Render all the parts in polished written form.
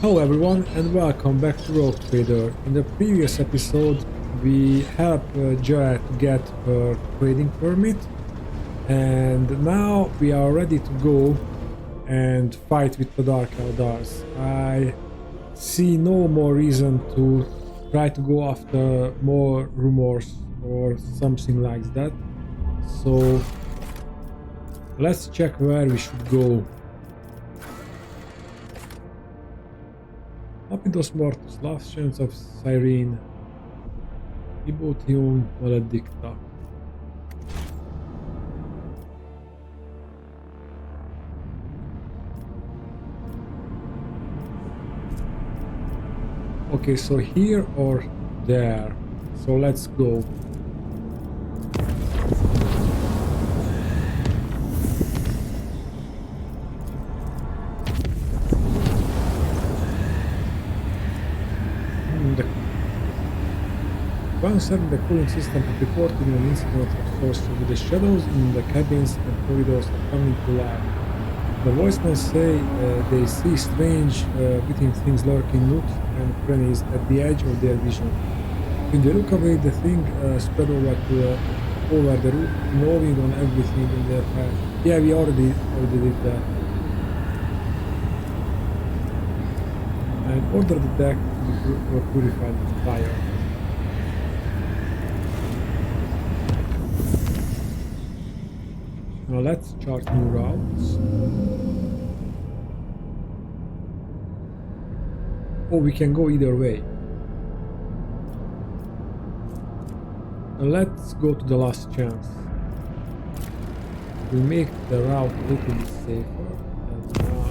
Hello everyone and welcome back to Rogue Trader. In the previous episode we helped Jared to get her trading permit, and now we are ready to go and fight with the Dark Eldars. I see no more reason to try to go after more rumors or something like that. So let's check where we should go. Rapidos Mortus, Last Chance of Cyrene, Ibotium Maledicta. Okay, so here or there. So let's go. Concern the cooling system had reported an incident of sorcery with the shadows in the cabins and corridors are coming to life. The voicemen say they see strange within things lurking nooks and crannies at the edge of their vision. When they look away, the thing spread over the roof, gnawing on everything in their path. Yeah, we already did that. And order the deck to be purified with fire. Now let's chart new routes. Oh, we can go either way. Now let's go to the last chance. We make the route a little bit safer and travel.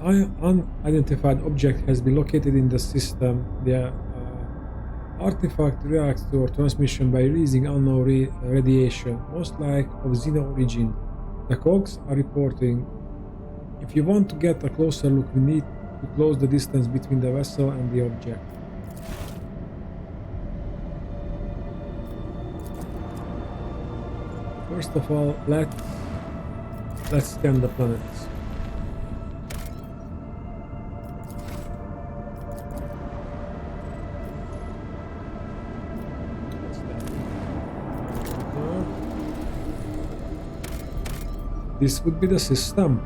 An unidentified object has been located in the system. The artifact reacts to our transmission by releasing unknown radiation, most like of Xeno origin. The cogs are reporting. If you want to get a closer look, we need to close the distance between the vessel and the object. First of all, let's scan the planets. This would be the system.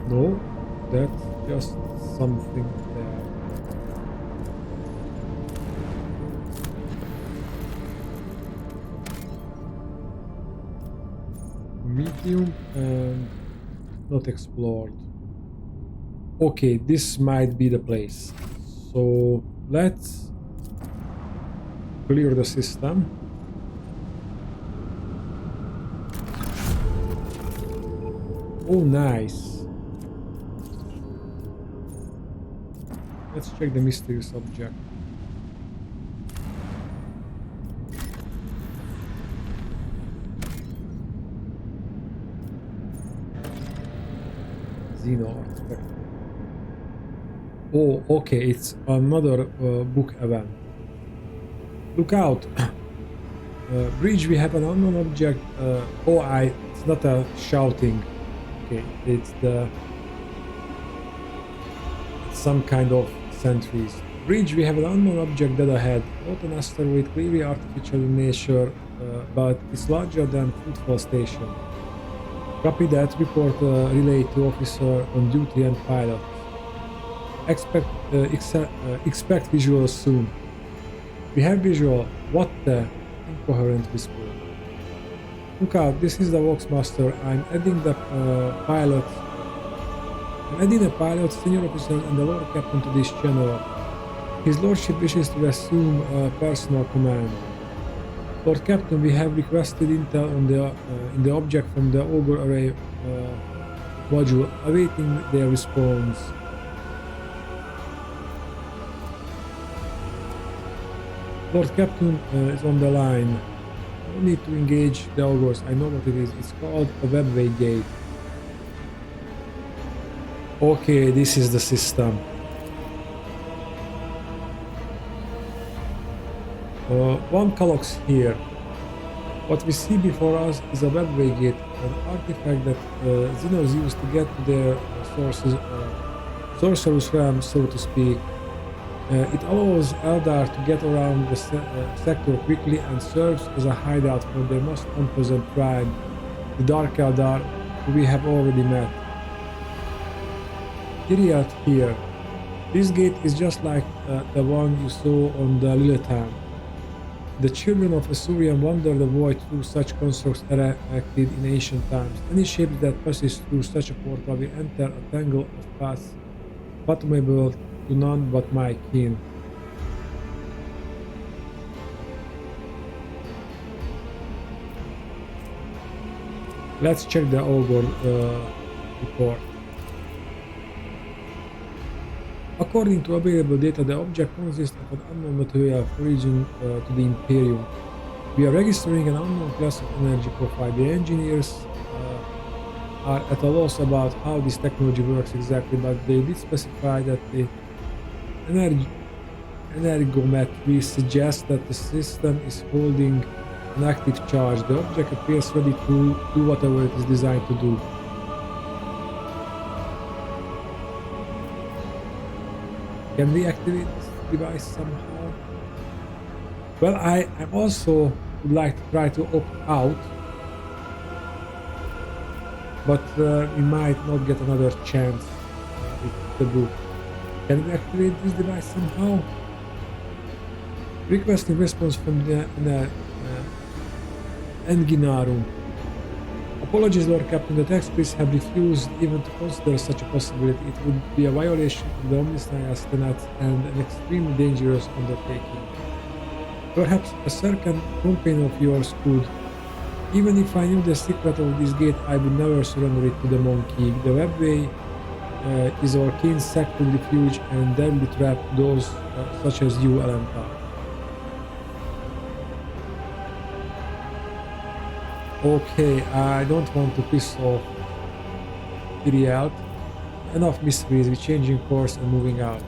No, that's just something there. Medium and not explored. Okay, this might be the place. So let's clear the system. Oh, nice. Let's check the mysterious object. Xeno artifact. Oh, okay, it's another book event. Look out! Bridge, we have an unknown object. It's not a shouting. Okay, it's some kind of sentries. Bridge, we have an unknown object dead ahead. Not an asteroid, clearly artificial in nature, but it's larger than Footfall Station. Copy that. Report relay to officer on duty and pilot. Expect visuals soon. We have visual. What the incoherent whisper. Look out, this is the Voxmaster. I'm adding a pilot, senior officer and the Lord Captain to this channel. His Lordship wishes to assume personal command. Lord Captain, we have requested intel on in the object from the Augur Array module, awaiting their response. Lord Captain is on the line. I need to engage the Augurs. I know what it is. It's called a webway gate. Okay, this is the system. One Kalox here. What we see before us is a webway gate, an artifact that Xenos used to get to their sources, sorcerer's realm, so to speak. It allows Eldar to get around the sector quickly and serves as a hideout for their most unpleasant tribe, the Dark Eldar, who we have already met. Kiriat here. This gate is just like the one you saw on the Lilithan. The children of Assyrian wander the void through such constructs erected in ancient times. Any ship that passes through such a portal will enter a tangle of paths fathomable to none but my kin. Let's check the Ogre report. According to available data, the object consists of an unknown material of origin to the Imperium. We are registering an unknown class of energy profile. The engineers are at a loss about how this technology works exactly, but they did specify that the energometry suggests that the system is holding an active charge. The object appears ready to do whatever it is designed to do. Can we activate this device somehow? Well, I also would like to try to opt out, but we might not get another chance with the book. Can we activate this device somehow? Requesting response from the Enginarum. Apologies, Lord Captain, the Texpriests have refused even to consider such a possibility. It would be a violation of the Omniscience tenets and an extremely dangerous undertaking. Perhaps a certain companion of yours could. Even if I knew the secret of this gate, I would never surrender it to the monkey. The webway is our kin's sacred refuge and deadly trap to those such as you, Alentar. Okay, I don't want to piss off Iriel. Enough mysteries, we're changing course and moving out.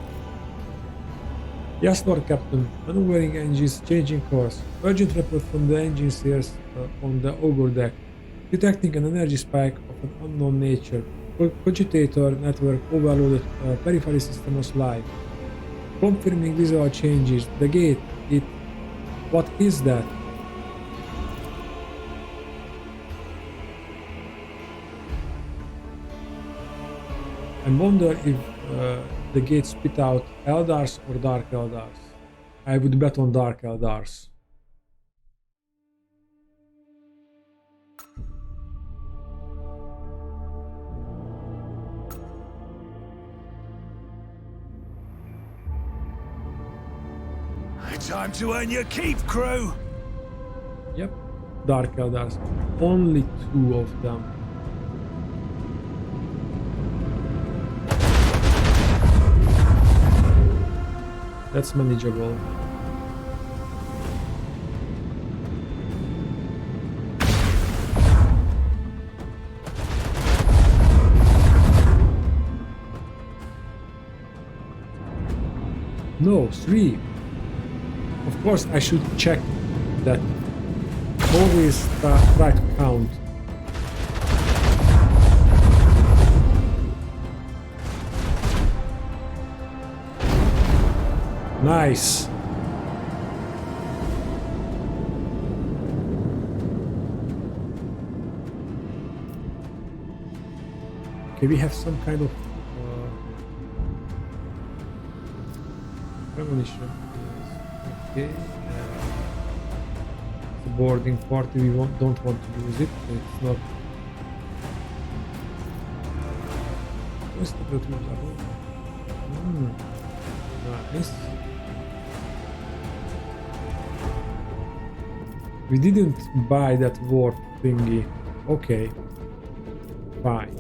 Yes, Lord Captain. Maneuvering engines, changing course. Urgent report from the engineers on the Ogre deck. Detecting an energy spike of an unknown nature. Cogitator network overloaded, periphery system was live. Confirming visual changes. The gate, what is that? I wonder if the gate spit out Eldars or Dark Eldars. I would bet on Dark Eldars. Time to earn your keep, crew! Yep, Dark Eldars. Only 2 of them. That's manageable. No, 3. Of course, I should check that. Always try to count. Nice. Okay, we have some kind of premonition. Okay. The boarding party, we don't want to use it. It's not. Nice. We didn't buy that warp thingy. Okay. Fine.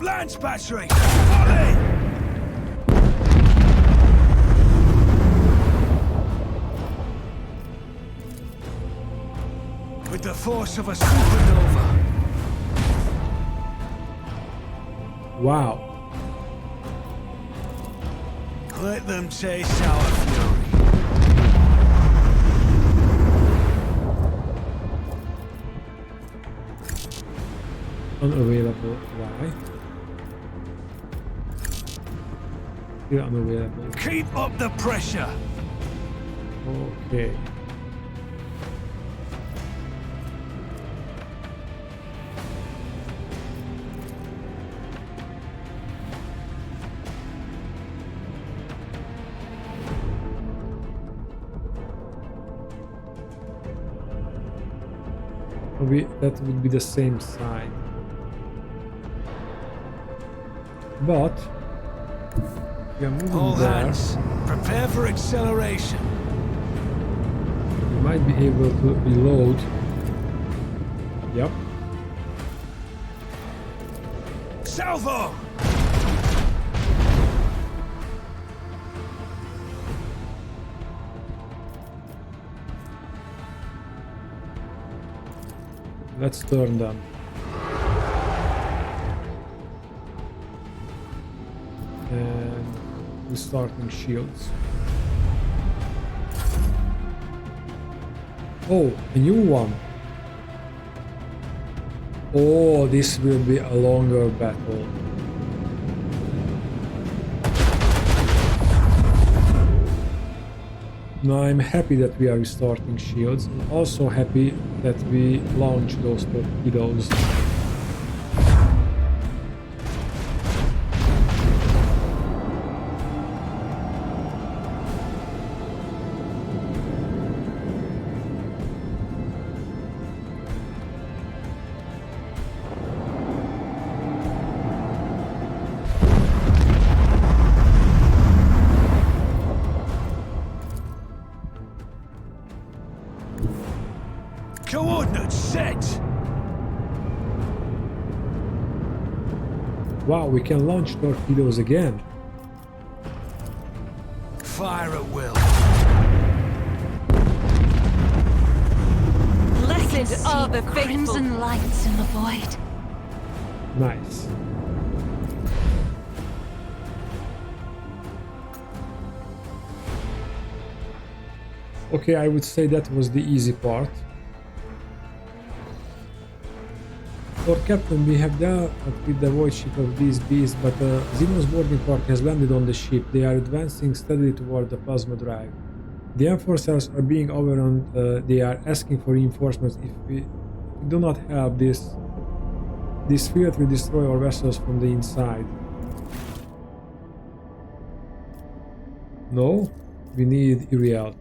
Lance battery! Volley! With the force of a supernova. Wow. Let them taste our fury. Unavailable. Why? Still unavailable. Keep up the pressure. Okay. That would be the same side. But we are moving All there. hands, prepare for acceleration. We might be able to reload. Yep. Salvo! Let's turn them. And restarting shields. Oh, a new one. Oh, this will be a longer battle. Now I'm happy that we are restarting shields. I'm also happy that we launch those torpedoes. Coordinates set! Wow, we can launch torpedoes again. Fire at will. Blessed are the crimson lights in the void. Nice. Okay, I would say that was the easy part. For Captain, we have dealt with the void ship of these beasts, but Xenos boarding party has landed on the ship. They are advancing steadily toward the plasma drive. The enforcers are being overrun. They are asking for reinforcements. If we do not help, this field will destroy our vessels from the inside. No, we need Irialt.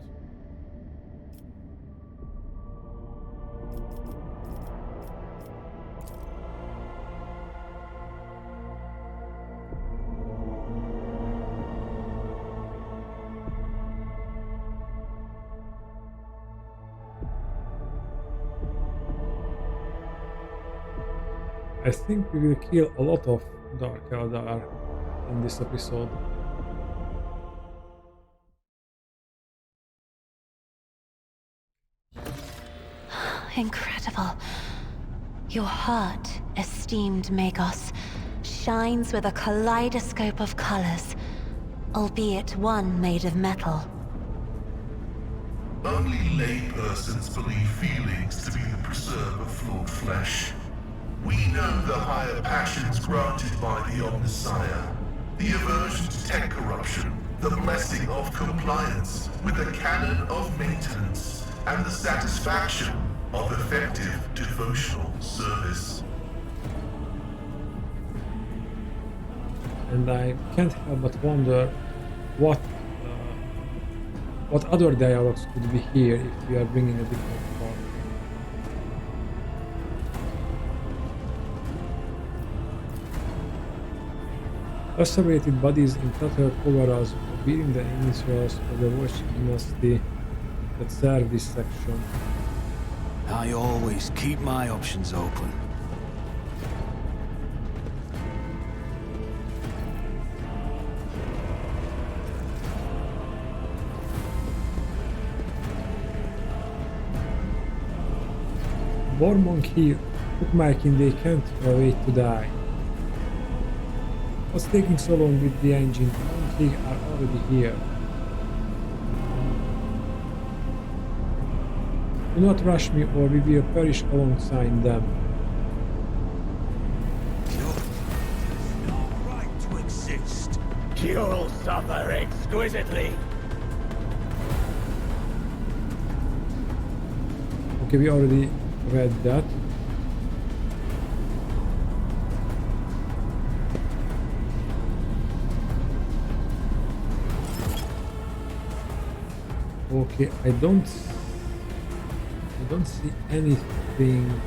I think we will kill a lot of Dark Eldar in this episode. Incredible. Your heart, esteemed Magos, shines with a kaleidoscope of colors, albeit one made of metal. Only laypersons believe feelings to be the preserve of flawed flesh. We know the higher passions granted by the Omnissiah, the aversion to tech corruption, the blessing of compliance with the canon of maintenance, and the satisfaction of effective devotional service. And I can't help but wonder what other dialogues could be here if we are bringing a different part. Lacerated bodies in tattered coveralls bearing the initials of the Warship dynasty that serve this section. I always keep my options open. Bormonk here, bookmarking they can't wait to die. What's taking so long with the engine? They are already here. Do not rush me or we will perish alongside them. No right to exist. You'll suffer exquisitely. Okay, we already read that. Okay, I don't see anything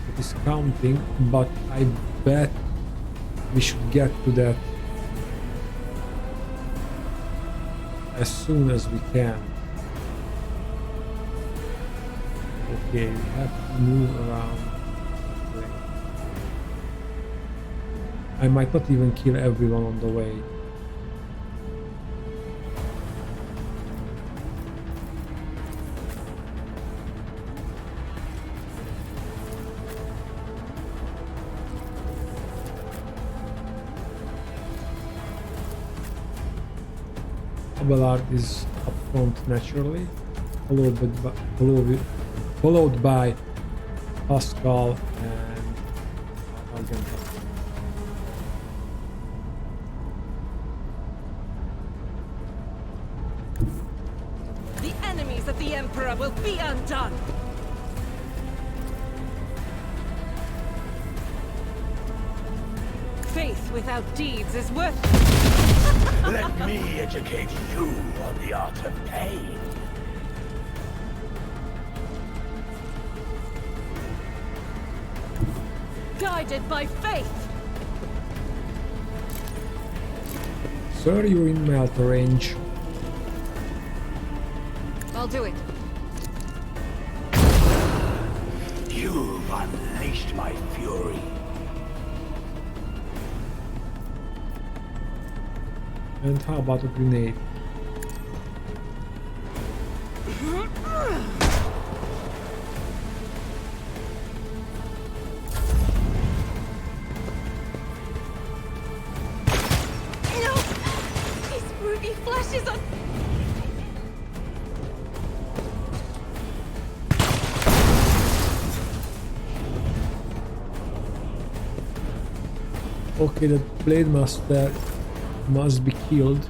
that is counting, but I bet we should get to that as soon as we can. Okay, we have to move around. Okay. I might not even kill everyone on the way. Abelard is up front naturally, followed by Pascal and Argenta. The enemies of the Emperor will be undone! Faith without deeds is worthless. Let me educate you on the art of pain. Guided by faith! Sir, you're in melt range. I'll do it. You've unleashed my fury. And how about a grenade? No! His ruby flashes on... Okay, that Blade Master must be killed.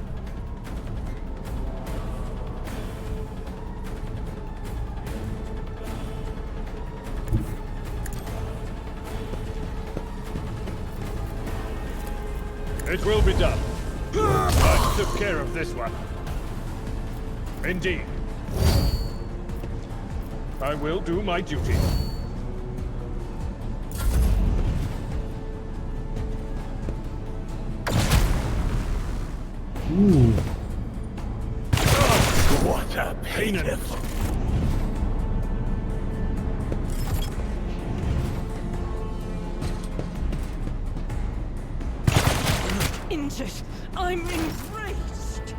It will be done. I took care of this one. Indeed. I will do my duty. Ooh. What a pitiful... Injured! I'm enraged!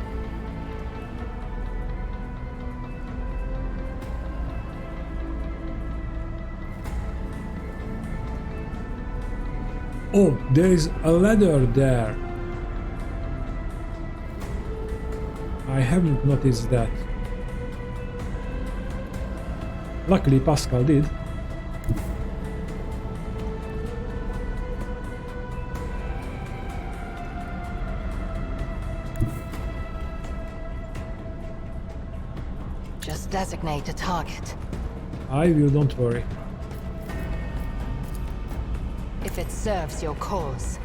Oh, there is a ladder there. I haven't noticed that. Luckily, Pascal did. Just designate a target. I will, don't worry. If it serves your cause.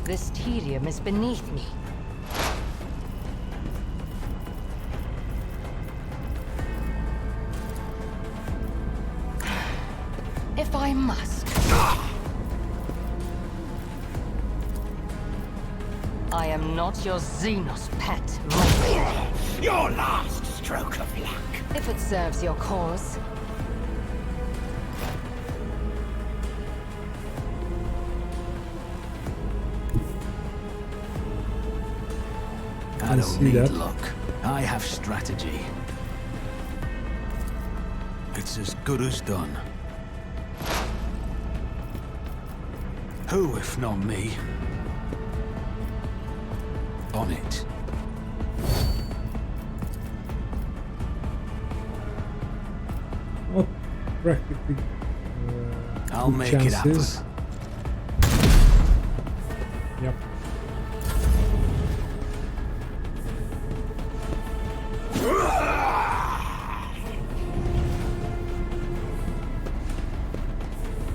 This tedium is beneath me. If I must. I am not your Xenos pet, my Your last stroke of luck. If it serves your cause. I I don't see need that. luck. I have strategy. It's as good as done. Who, if not me? On it. Not practically I'll good make it happen. chances. Yep.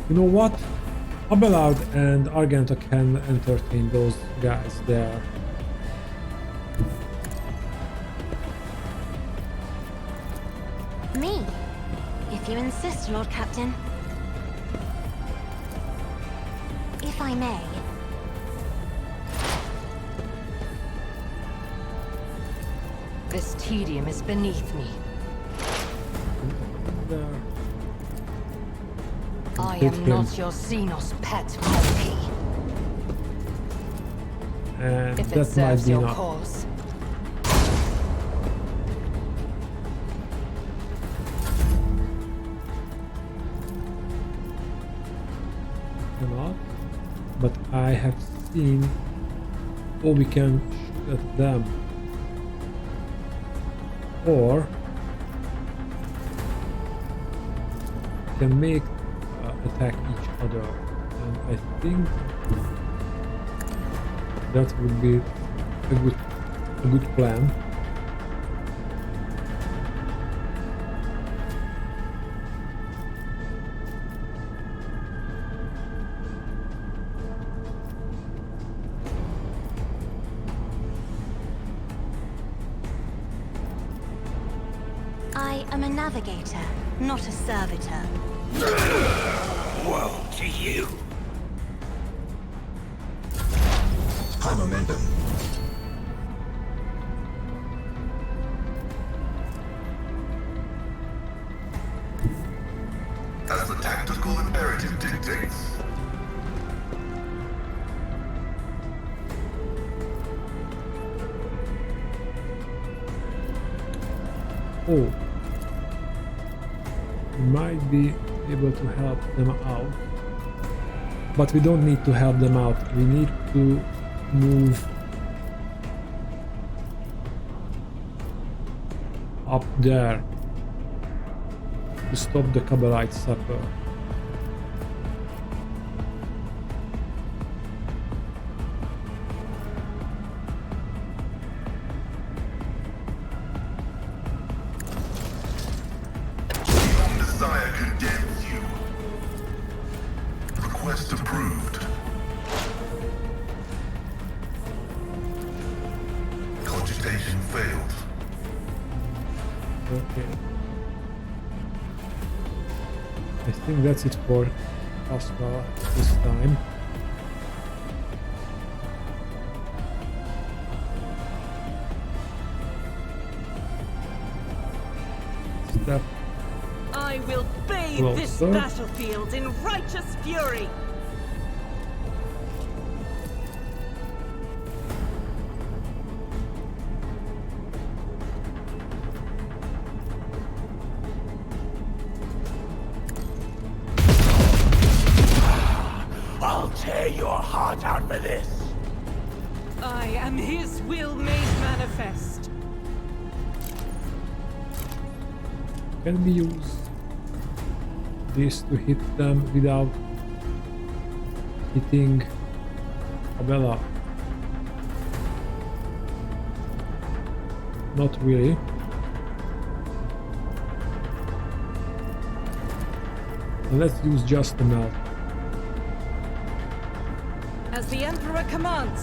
You know what? Abelard and Argenta can entertain those guys there. Me? If you insist, Lord Captain. If I may. This tedium is beneath me. There. I Hit am him. not your Xenos pet, Monkey. And If it that might serves be your enough. cause. Not, but I have seen how we can shoot at them, or can make attack each other, and I think that would be a good plan. I am a navigator, not a servitor. Woe to you! High momentum. As the tactical imperative dictates. Oh, we might be able to help them out, but we don't need to help them out. We need to move up there to stop the Kabbalite supper. Messiah condemns you. Request approved. Cogitation failed. Okay. I think that's it for us this time. Step. I will bathe Well, this sir. battlefield in righteous fury. I'll tear your heart out for this. I am his will made manifest. Can we use this to hit them without hitting Abella? Not really. Let's use just the melt. As the Emperor commands.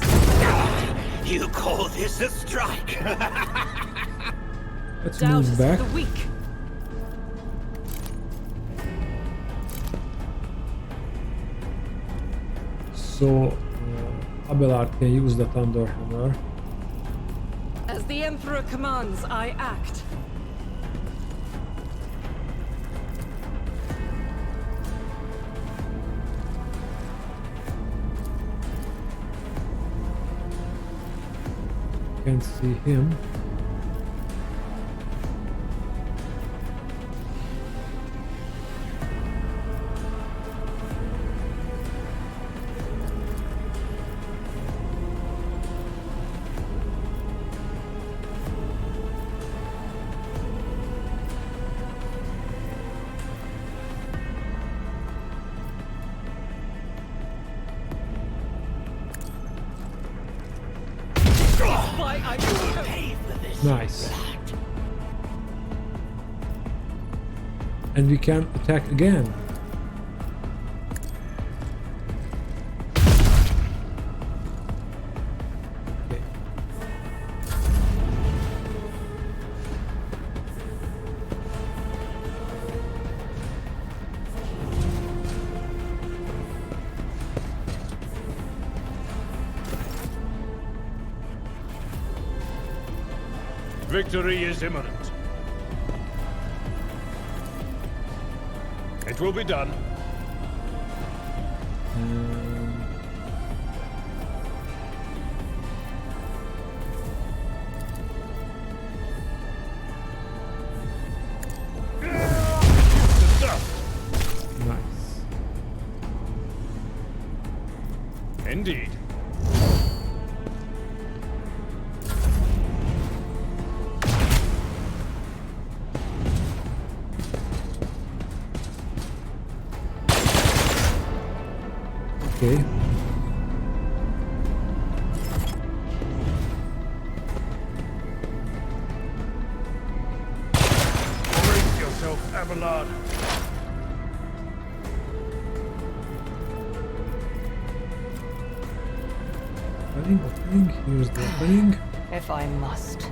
You call this a strike? Let's Doubt move is back. for the weak. So Abelard can use the Thunder Hammer. As the Emperor commands, I act. Can't see him. Nice. And we can attack again. Okay. Victory is imminent. It will be done. The dust. Nice. Indeed. Okay. Brace yourself, Abelard. Opening. Here's the opening. If I must.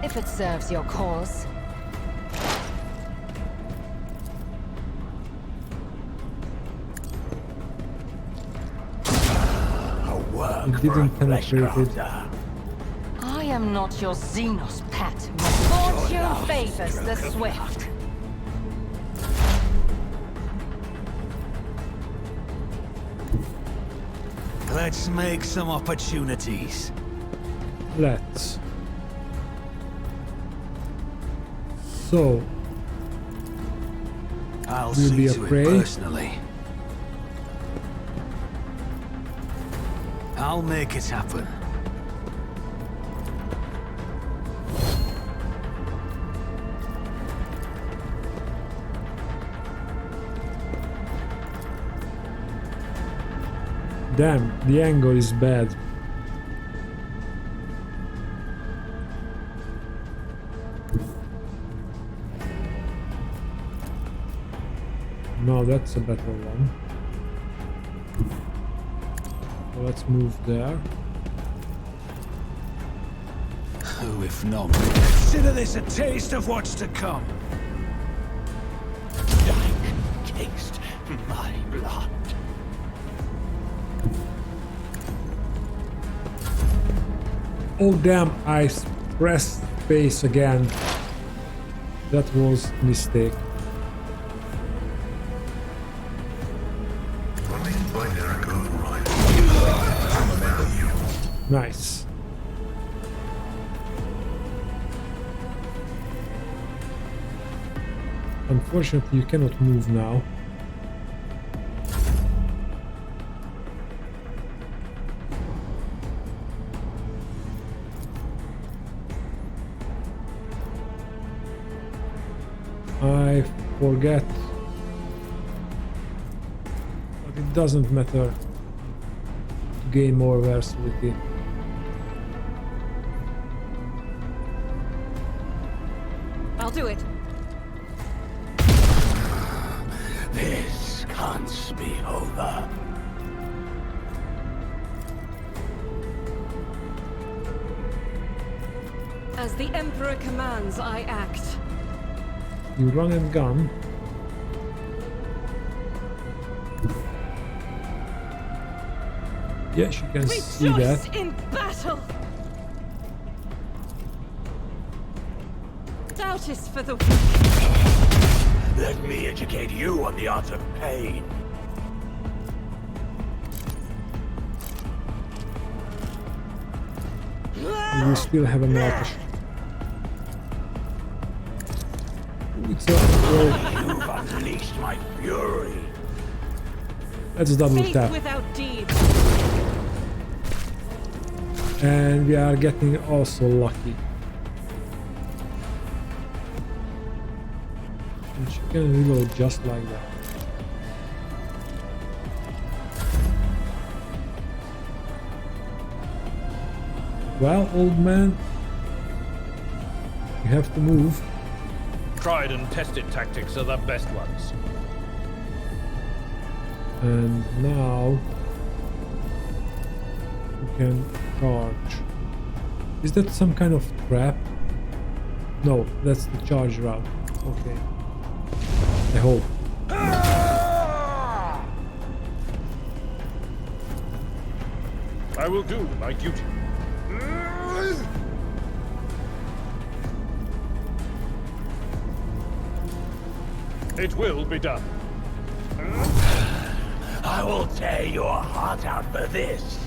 If it serves your cause. It didn't penetrate it. I am not your Xenos pet. Fortune favors the swift. Let's make some opportunities. Let's. So, I'll Will see be a to prey. it personally. I'll make it happen. damn, the angle is bad. No, that's a better one. So let's move there. Who, if not, consider this a taste of what's to come. Taste my blood. Oh damn, I pressed space again. That was a mistake. Running by Dark Eldar Archon. Nice. Unfortunately, you cannot move now. I forget, but it doesn't matter to gain more versatility. I'll do it. This can't be over. As the Emperor commands, I act. You run and gun. Yes, you can see Rejoice that. in battle! Doubt is for the weak. Let me educate you on the art of pain. We still have an arch. It's a roll. You've unleashed my fury. Let's double Faith tap. without deeds. And we are getting also lucky. And she can reload just like that. Well, old man, you have to move. Tried and tested tactics are the best ones. And now you can charge. Is that some kind of trap? No, that's the charge route. Okay. I hope. I will do my duty. It will be done. I will tear your heart out for this.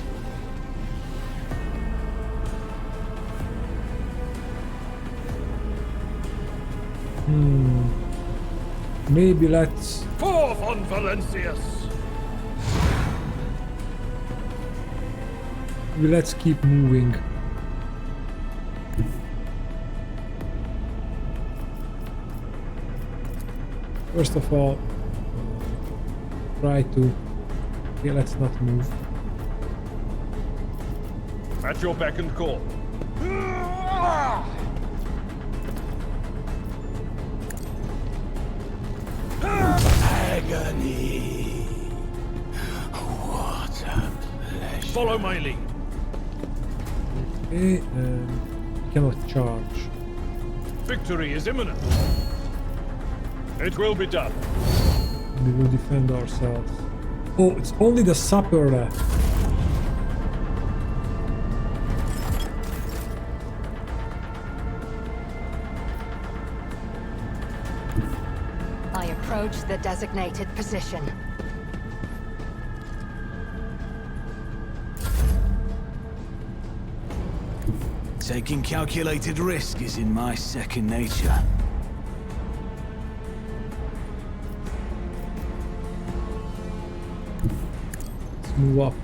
Maybe let's... Forth on Valencius! Let's keep moving. First of all, try to... Okay, let's not move. At your beck and call. Agony. What a pleasure. Follow my lead. Okay, and we cannot charge. Victory is imminent. It will be done. We will defend ourselves. Oh, it's only the supper left. I approach the designated position. Taking calculated risk is in my second nature. Let's move up.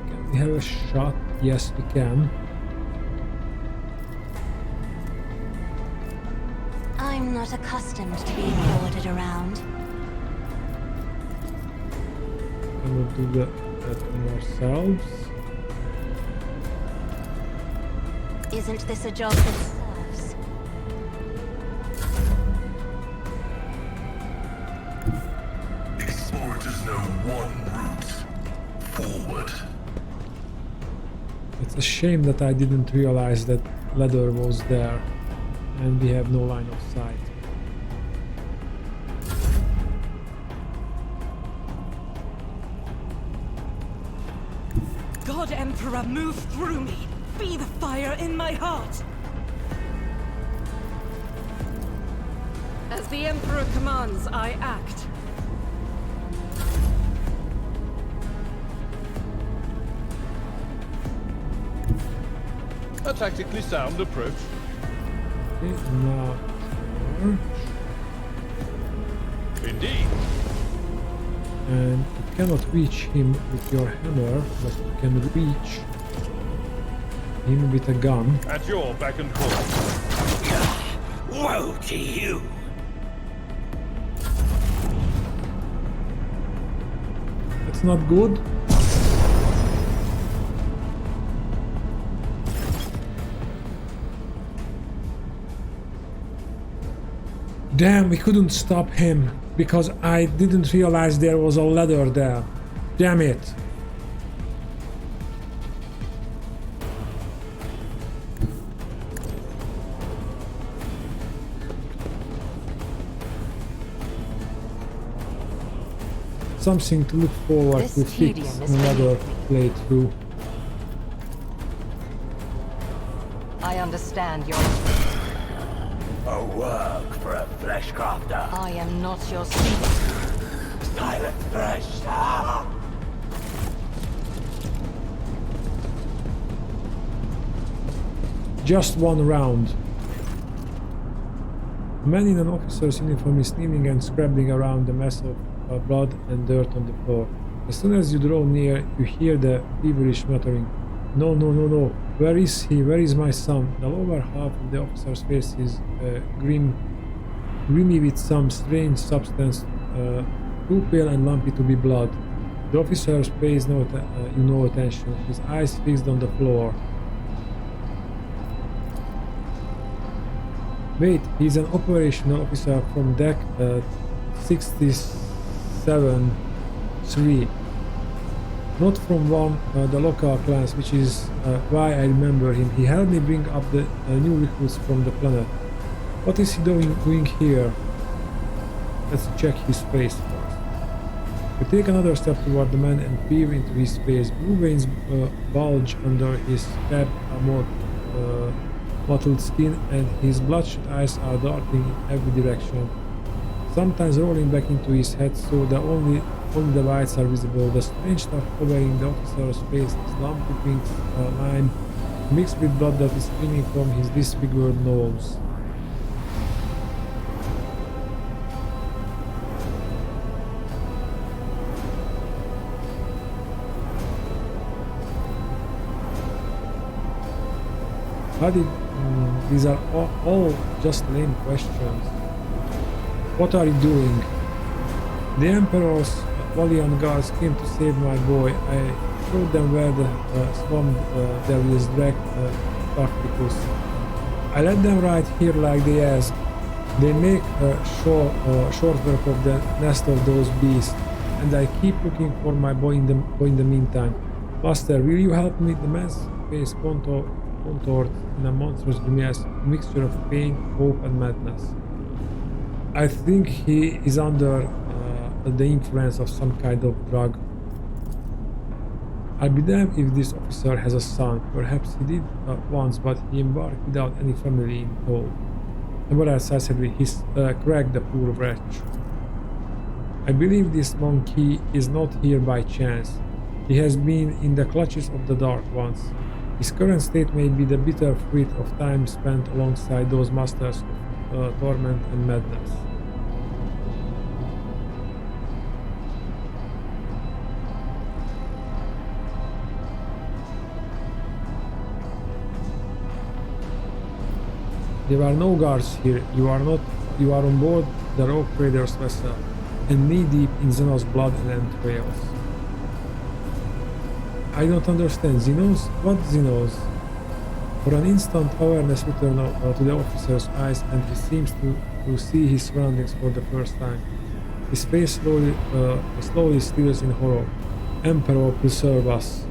Can we have a shot? Yes, we can. I'm not accustomed to being ordered around. Can we do that on ourselves? Isn't this a job that serves? Explorers know one route forward. It's a shame that I didn't realize that ladder was there and we have no line of sight. God Emperor, move through me. Be the fire in my heart. As the Emperor commands, I act. A tactically sound approach. Okay, now charge. Indeed. And you cannot reach him with your hammer, but you can reach him with a gun. At your beck and call. Woe to you! That's not good. Damn, we couldn't stop him because I didn't realize there was a ladder there. Damn it. Something to look forward This to fix tedium is another playthrough. I understand your... A work for a flesh crafter. I am not your seat. Silent flesh. Just one round. A man in an officer's uniform is kneeling and scrabbling around a mess of blood and dirt on the floor. As soon as you draw near, you hear the feverish muttering. No, no, no, no. Where is he? Where is my son? The lower half of the officer's face is grimy with some strange substance too pale and lumpy to be blood. The officer pays no attention, his eyes fixed on the floor. Wait, he's an operational officer from deck 67-3. Not from one the local clans, which is why I remember him. He helped me bring up the new recruits from the planet. What is he doing here? Let's check his face first. We take another step toward the man and peer into his face. Blue veins bulge under his cap, mottled skin, and his bloodshot eyes are darting in every direction, sometimes rolling back into his head so that only the whites are visible. The strange stuff covering the officer's face is lumpy pink lime mixed with blood that is streaming from his disfigured nose. These are all just lame questions. What are you doing? The Emperor's Valiant guards came to save my boy. I showed them where the swamp devils dragged Tacticus. I let them right here like they asked. They make short work of the nest of those beasts, and I keep looking for my boy in the meantime. Master, will you help me? The man's face contoured in a monstrous grimace, a mixture of pain, hope, and madness. I think he is under the influence of some kind of drug. I'll be damned if this officer has a son. Perhaps he did once, but he embarked without any family in tow. And what else I said, he's cracked the poor wretch. I believe this monkey is not here by chance. He has been in the clutches of the Dark Ones. His current state may be the bitter fruit of time spent alongside those masters of torment and madness. There are no guards here. You are on board the Rogue Trader's vessel, and knee-deep in Xenos blood and entrails. I don't understand. Xenos? What Xenos? For an instant, awareness returned to the officer's eyes, and he seems to see his surroundings for the first time. His face slowly stills in horror. Emperor, preserve us.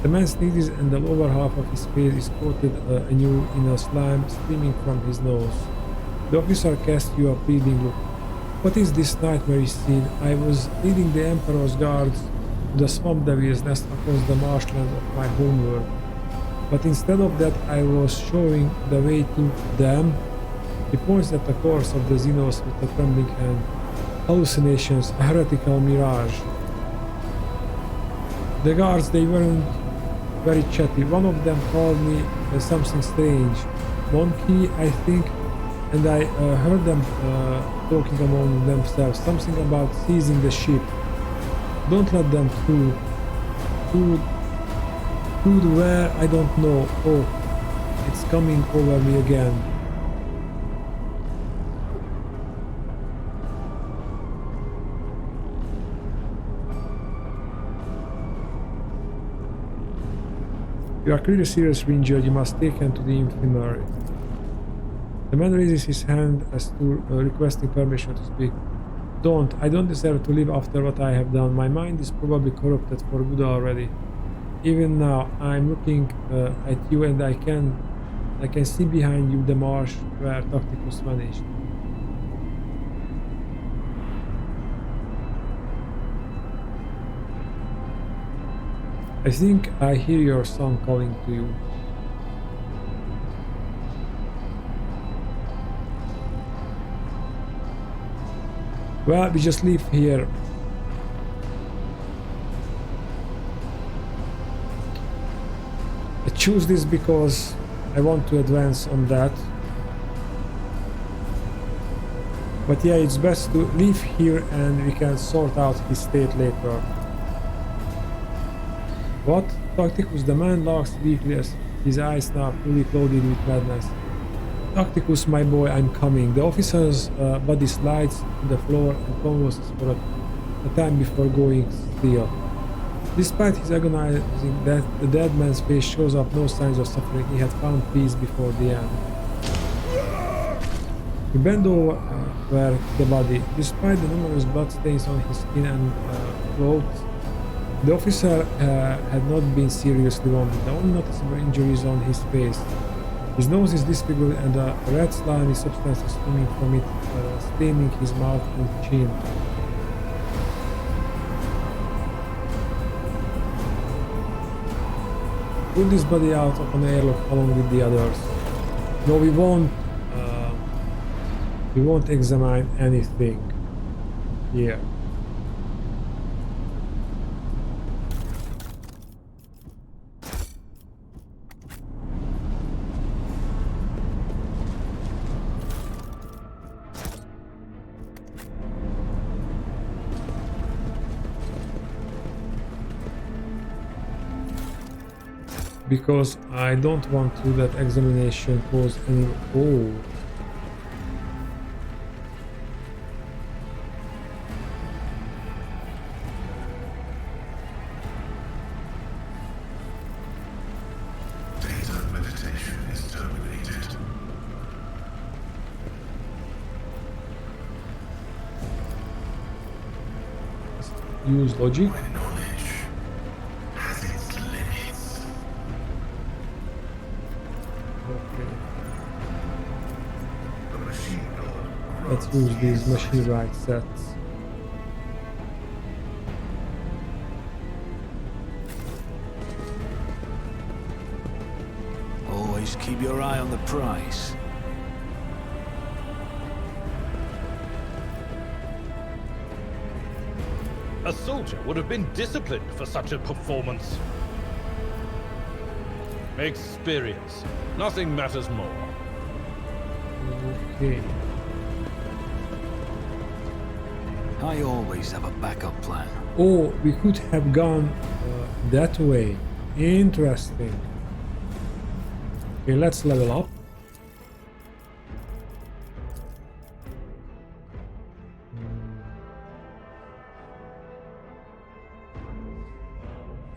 The man sneezes, and the lower half of his face is coated anew in a slime streaming from his nose. The officer casts you a pleading look. What is this nightmare scene? I was leading the Emperor's guards to the swamp devil's nest across the marshland of my homeworld. But instead of that, I was showing the way to them. He points at the course of the Xenos with a trembling hand. Hallucinations, a heretical mirage. The guards, they weren't very chatty. One of them called me something strange. Monkey, I think, and I heard them talking among themselves. Something about seizing the ship. Don't let them through. Through where? I don't know. Oh, it's coming over me again. You are clearly seriously injured. You must take him to the infirmary. The man raises his hand as to requesting permission to speak. Don't. I don't deserve to live after what I have done. My mind is probably corrupted for good already. Even now, I'm looking at you, and I can see behind you the marsh where Tacticus vanished. I think I hear your son calling to you. Well, we just leave here. I choose this because I want to advance on that. But yeah, it's best to leave here and we can sort out his state later. What? Tacticus, the man laughs weakly as his eyes now fully clothed with madness. Tacticus, my boy, I'm coming. The officer's body slides to the floor and convulses for a time before going still. Despite his agonizing death, the dead man's face shows up no signs of suffering. He had found peace before the end. He bent over the body. Despite the numerous blood stains on his skin and clothes, the officer had not been seriously wounded. The only noticeable injury is on his face. His nose is disfigured and a red slimy substance is coming from it, staining his mouth and chin. Pull this body out of an airlock along with the others. No, we won't examine anything here. Because I don't want to let examination cause any... Oh. Data meditation is terminated. Use logic. My knowledge has its limits. Okay. The machine god Let's grows use these machine right sets. Always keep your eye on the prize. A soldier would have been disciplined for such a performance. Experience. Nothing matters more. Okay. I always have a backup plan. Oh, we could have gone that way. Interesting. Okay, let's level up.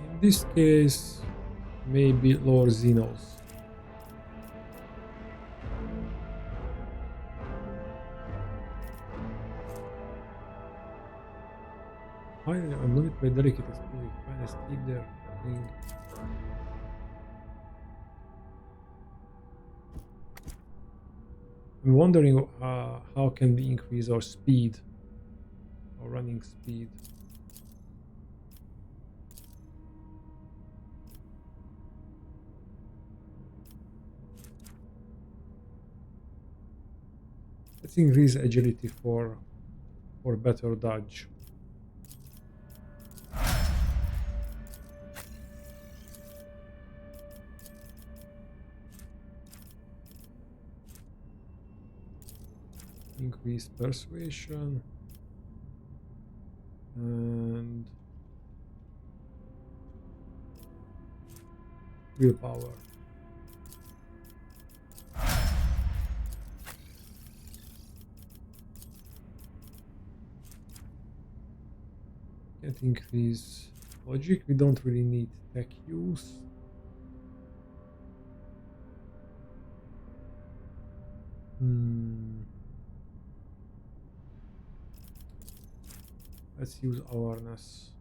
In this case, maybe Lord Xenos. Finally, I'm going to play delicate spirit. Finally, keep their thing. I'm wondering how can we increase our speed, our running speed. Let's increase agility for better dodge. Increase persuasion and willpower. Can't increase logic. We don't really need tech use. Let's use awareness.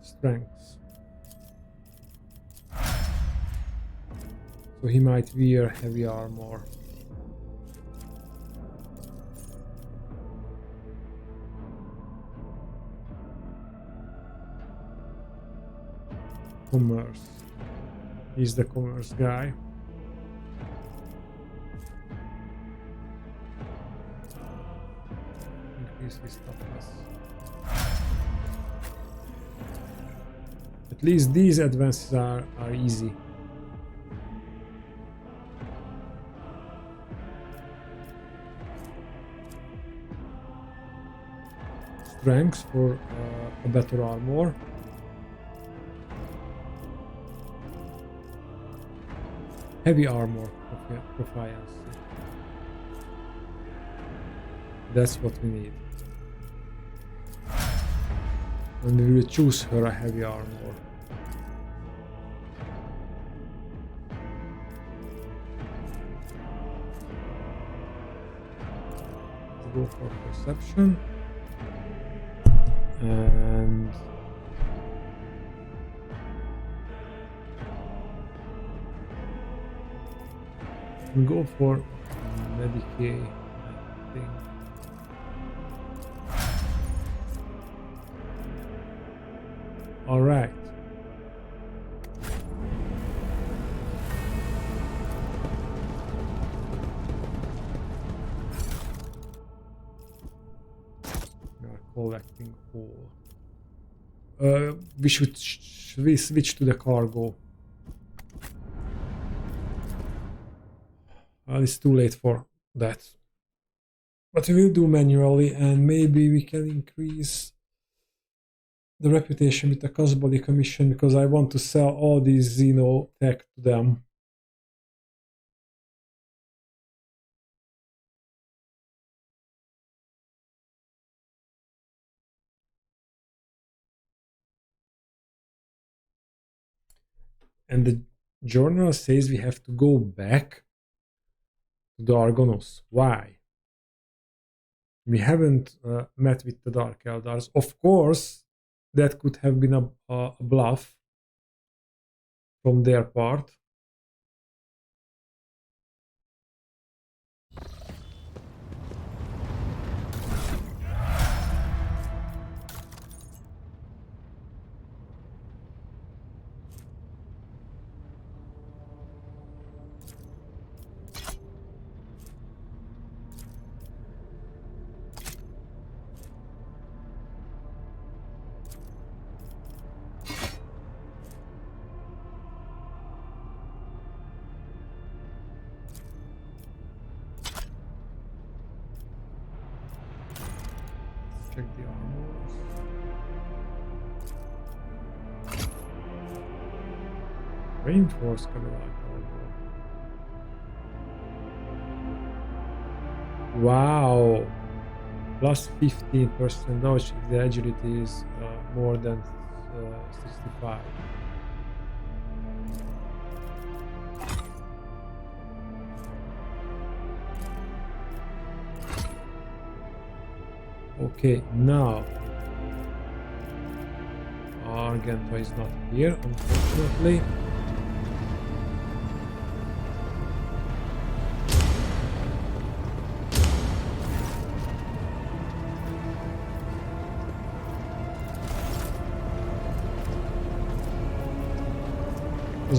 Strength. So he might wear heavy armor. Commerce. He's the commerce guy. Increase his toughness. At least these advances are easy. Strength for a better armor. heavy armor proficiency. That's what we need. And we will choose her a heavy armor. Let's go for perception. And we go for Medicaid, I think. All right. We are collecting all. We should switch to the cargo. It's too late for that. But we will do manually, and maybe we can increase the reputation with the Casbody Commission, because I want to sell all these Xeno tech to them. And the journal says we have to go back to Dargonus. Why? We haven't met with the Dark Eldars. Of course, that could have been a bluff from their part. Check the armors. Reinforced cavalry armor. Wow! Plus 15% dodge if the agility is more than 65. Okay, now Argento is not here, unfortunately.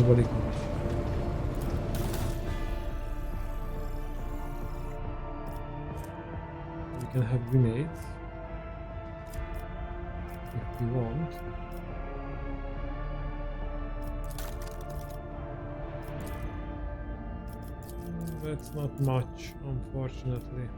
Body condition. We can have grenades if we want. That's not much, unfortunately.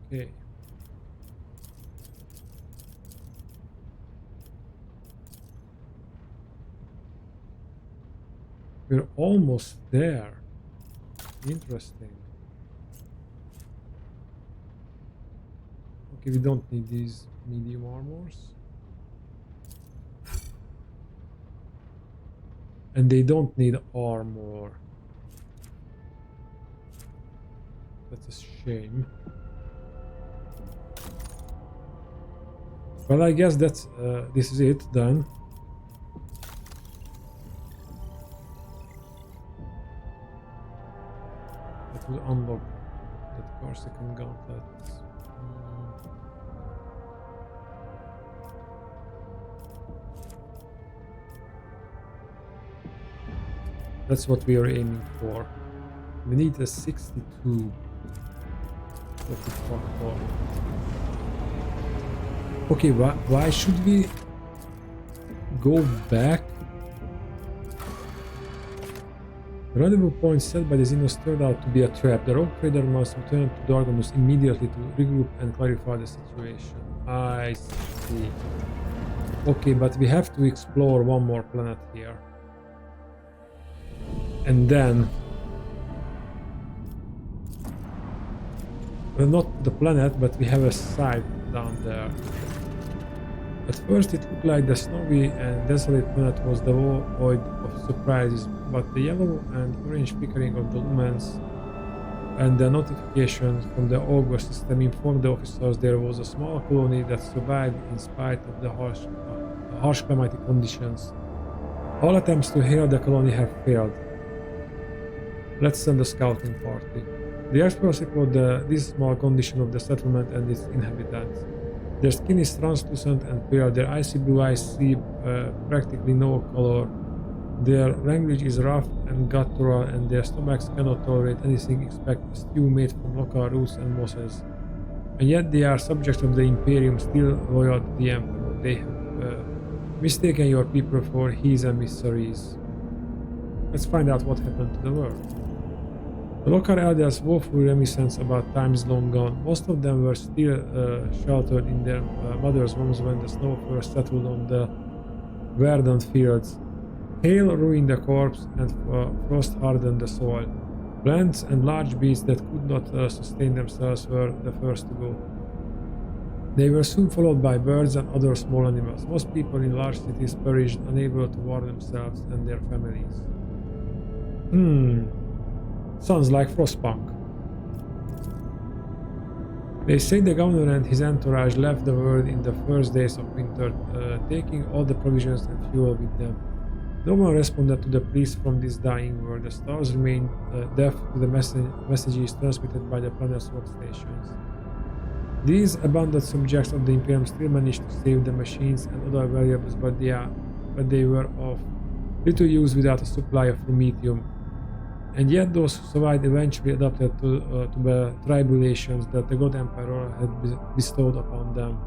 Okay. We're almost there. Interesting. Okay, we don't need these medium armors. And they don't need armor. That's a shame. Well, I guess that's this is it then. second gauntlets. That's what we are aiming for. We need a 62. What the fuck for? Okay, why should we go back? The rendezvous point set by the Xenos turned out to be a trap. The rogue trader must return to Dargonus immediately to regroup and clarify the situation. I see. Okay, but we have to explore one more planet here. And then... well, not the planet, but we have a site down there. At first it looked like the snowy and desolate planet was devoid of surprises, but the yellow and orange flickering of the lumens and the notifications from the auger system informed the officers there was a small colony that survived in spite of the harsh climatic conditions. All attempts to hail the colony have failed. Let's send a scouting party. The explorers explored this small condition of the settlement and its inhabitants. Their skin is translucent and pale, their icy blue eyes see practically no color. Their language is rough and guttural, and their stomachs cannot tolerate anything except a stew made from local roots and mosses. And yet they are subjects of the Imperium, still loyal to the Emperor. They have mistaken your people for his emissaries. Let's find out what happened to the world. The local elders woefully reminiscence about times long gone. Most of them were still sheltered in their mother's homes when the snow first settled on the verdant fields. Hail ruined the crops and frost hardened the soil. Plants and large beasts that could not sustain themselves were the first to go. They were soon followed by birds and other small animals. Most people in large cities perished, unable to warm themselves and their families. Sounds like Frostpunk. They say the governor and his entourage left the world in the first days of winter, taking all the provisions and fuel with them. No one responded to the pleas from this dying world. The stars remained deaf to the messages transmitted by the planet's rock stations. These abandoned subjects of the Imperium still managed to save the machines and other valuables, but they were of little use without a supply of rummetium. And yet those who survived eventually adapted to the tribulations that the God Emperor had bestowed upon them.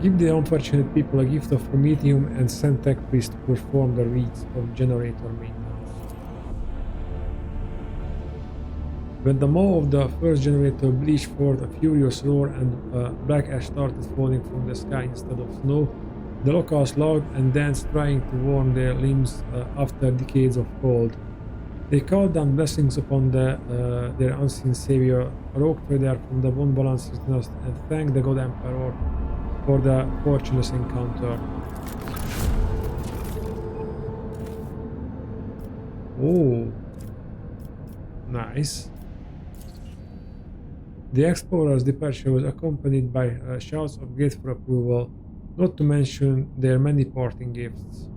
Give the unfortunate people a gift of rummetium and send tech priests to perform the rites of generator maintenance. When the maw of the first generator bleached forth a furious roar and black ash started falling from the sky instead of snow, the locals logged and danced, trying to warm their limbs after decades of cold. They called down blessings upon their unseen savior, a rogue trader from the Von Balance dynasty, and thanked the God Emperor for the fortunate encounter. Oh, nice. The explorers' departure was accompanied by shouts of grateful approval, not to mention their many parting gifts.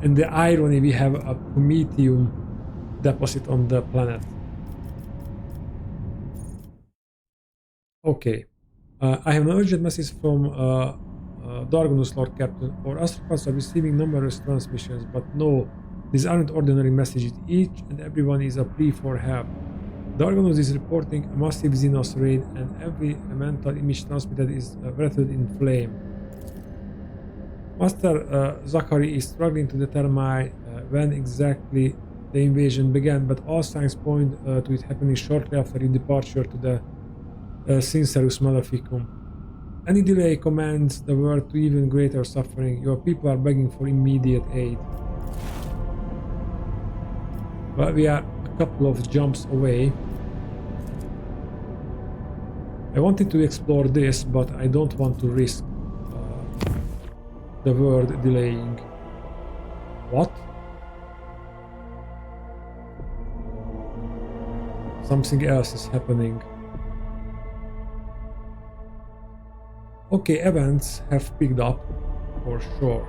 And the irony, we have a rummetium deposit on the planet. Okay, I have an urgent message from Dargonus, Lord Captain. Our astrophones are receiving numerous transmissions, but no, these aren't ordinary messages. Each and every one is a plea for help. Dargonus is reporting a massive Xenos raid, and every mental image transmitted is wreathed in flame. Master Zachary is struggling to determine when exactly the invasion began, but all signs point to it happening shortly after your departure to the Sincerus Maleficum. Any delay commands the world to even greater suffering. Your people are begging for immediate aid. But we are a couple of jumps away. I wanted to explore this, but I don't want to risk the world delaying. What? Something else is happening. Okay, events have picked up, for sure.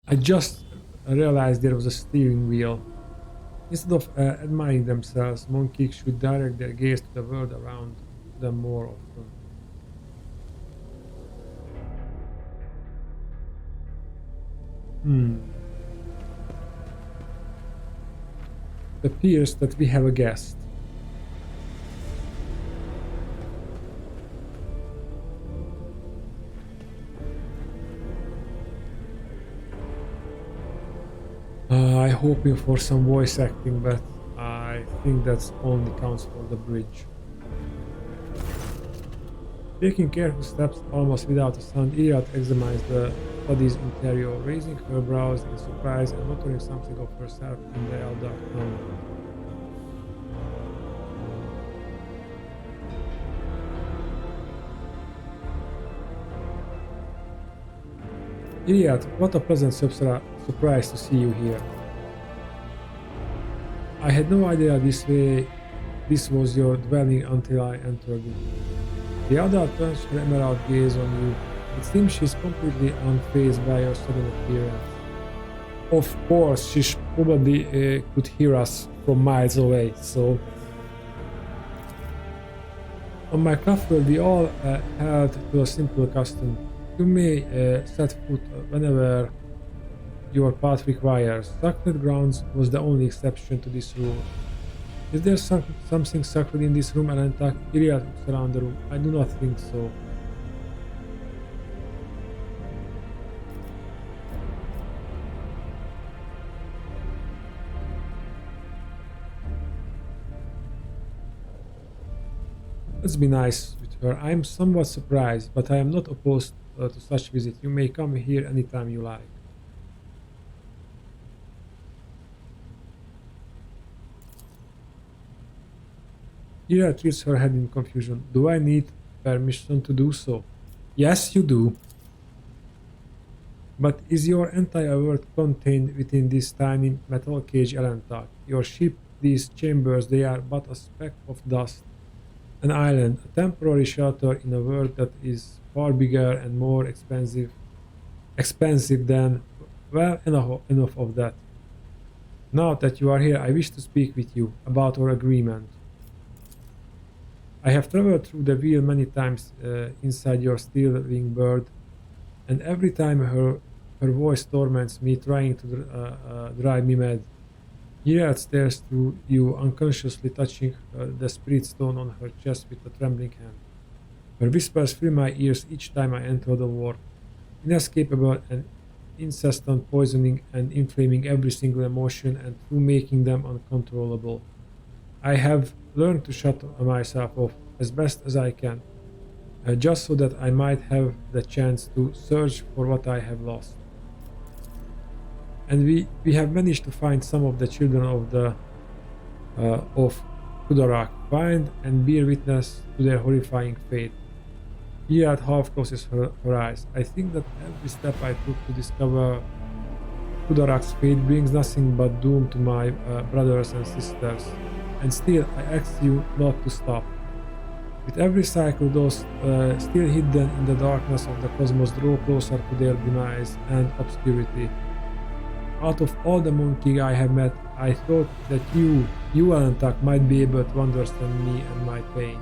I just realized there was a steering wheel. Instead of admiring themselves, monkeys should direct their gaze to the world around them more often. It appears that we have a guest. I hoping for some voice acting, but I think that's only counts for the bridge. Taking careful steps almost without a sound, Iliad examines the body's interior, raising her brows in surprise and muttering something of herself in the Eldar tongue. Iliad, what a pleasant surprise to see you here. I had no idea this was your dwelling until I entered it. The other turns her emerald gaze on you. It seems she's completely unfazed by your sudden appearance. Of course, she probably could hear us from miles away, so... On my craft world, we all held to a simple custom. You may set foot whenever your path requires. Sacred grounds was the only exception to this rule. Is there something sacred in this room, Alentak? Iliad looks around the room. I do not think so. Let's be nice with her. I am somewhat surprised, but I am not opposed to such visit. You may come here anytime you like. Ira tilts her head in confusion. Do I need permission to do so? Yes, you do. But is your entire world contained within this tiny metal cage, Alentak? Your ship, these chambers, they are but a speck of dust. An island, a temporary shelter in a world that is far bigger and more expensive than... Well, enough of that. Now that you are here, I wish to speak with you about our agreement. I have traveled through the wheel many times inside your steel-winged bird, and every time her voice torments me, trying to drive me mad. Geralt stares through you, unconsciously touching the spirit stone on her chest with a trembling hand. Her whispers fill my ears each time I enter the war, inescapable and incessant, poisoning and inflaming every single emotion and through making them uncontrollable. I have learned to shut myself off as best as I can, just so that I might have the chance to search for what I have lost. And we have managed to find some of the children of Kudarak, find and bear witness to their horrifying fate. Geralt half closes her eyes. I think that every step I took to discover Kudarak's fate brings nothing but doom to my brothers and sisters. And still, I ask you not to stop. With every cycle, those still hidden in the darkness of the cosmos draw closer to their demise and obscurity. Out of all the monkey I have met, I thought that you Alentak, might be able to understand me and my pain.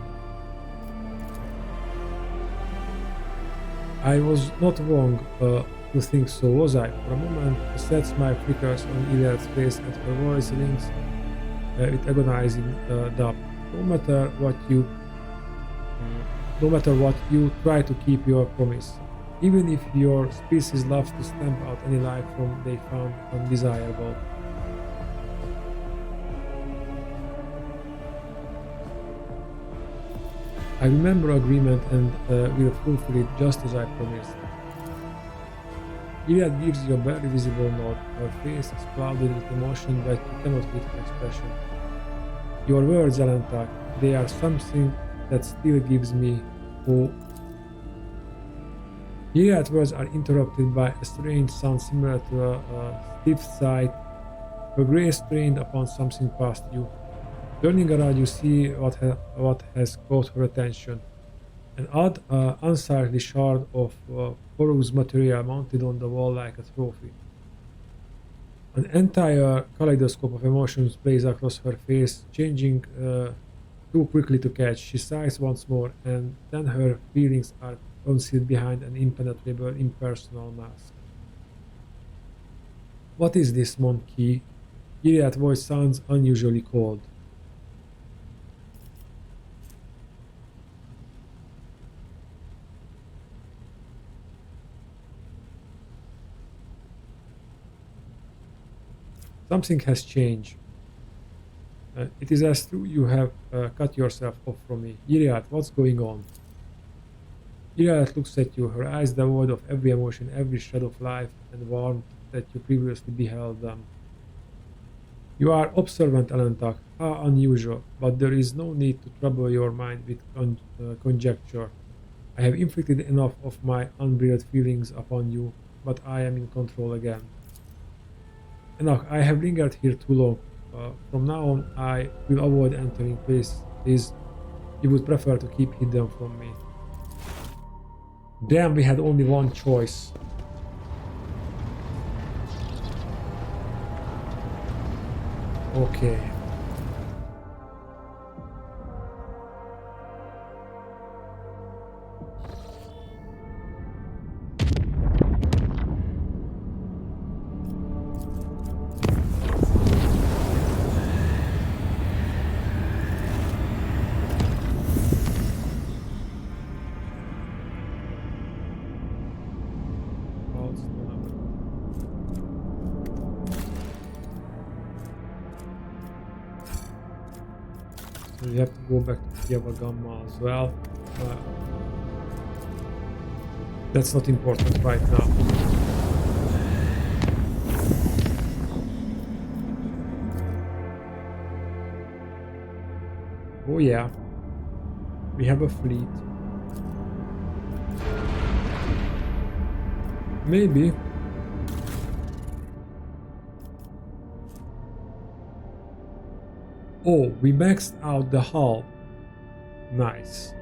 I was not wrong to think so, was I? For a moment, a sad smile flickers on Iliad's face and her voice links with agonizing doubt. No matter what, you try to keep your promise. Even if your species loves to stamp out any life form they found undesirable. I remember agreement and will fulfill it just as I promised. Iliad gives you a barely visible nod. Her face is clouded with emotion that you cannot read her expression. Your words, Alantak, they are something that still gives me hope. Iliad's words are interrupted by a strange sound similar to a stiff sigh. Her gaze strained upon something past you. Turning around, you see what has caught her attention. An odd, unsightly shard of porous material mounted on the wall like a trophy. An entire kaleidoscope of emotions plays across her face, changing too quickly to catch. She sighs once more, and then her feelings are concealed behind an impenetrable, impersonal mask. What is this, monkey? Iliad's voice sounds unusually cold. Something has changed. It is as though you have cut yourself off from me. Iliad, what's going on? Iliad looks at you, her eyes devoid of every emotion, every shred of life and warmth that you previously beheld them. You are observant, Alantak. How unusual, but there is no need to trouble your mind with conjecture. I have inflicted enough of my unbridled feelings upon you, but I am in control again. Enoch, I have lingered here too long. From now on, I will avoid entering places you would prefer to keep hidden from me. Damn, we had only one choice. Okay. We have to go back to Kiava Gamma as well. That's not important right now. Oh yeah, we have a fleet. Maybe. Oh, we maxed out the hull. Nice.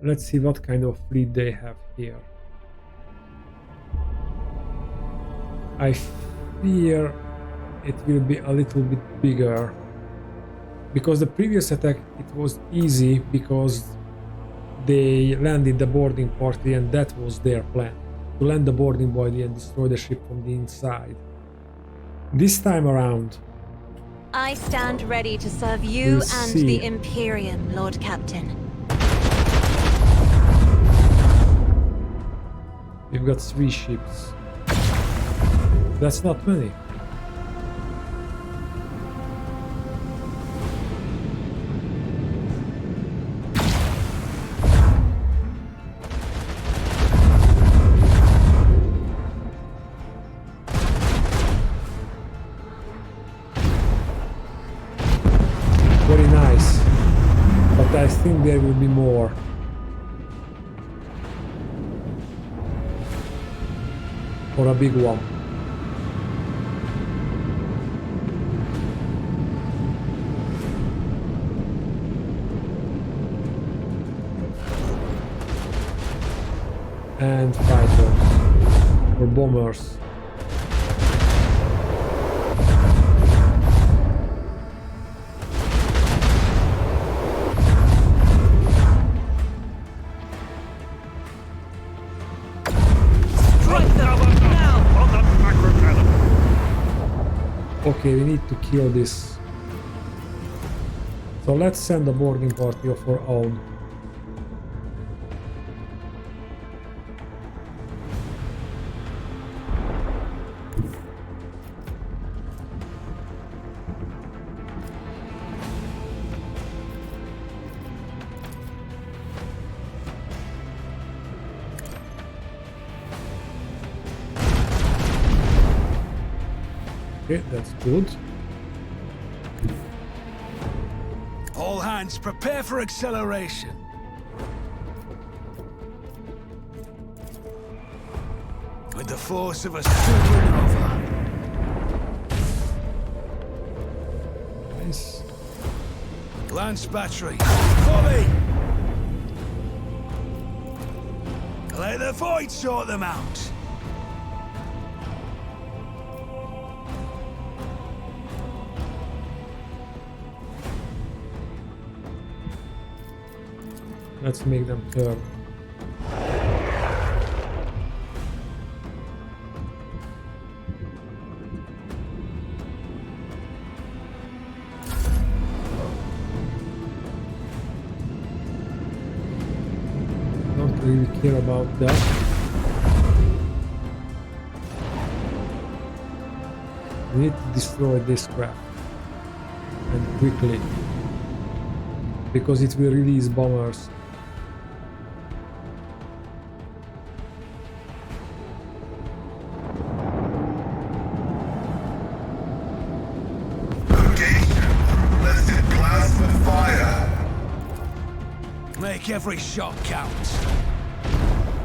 Let's see what kind of fleet they have here. I fear it will be a little bit bigger. Because the previous attack, it was easy because they landed the boarding party and that was their plan. To land the boarding body and destroy the ship from the inside. This time around, I stand ready to serve you and the Imperium, Lord Captain. We've got 3 ships. That's not many. Very nice. But I think there will be more. Or a big one. And fighters. Or bombers. Okay, we need to kill this. So let's send a boarding party of our own. Okay, that's good. All hands, prepare for acceleration. With the force of a supernova. Nice. Lance battery, fully! Let the void sort them out. Let's make them turn. Don't really care about that. We need to destroy this crap. And quickly. Because it will release bombers. Make every shot count.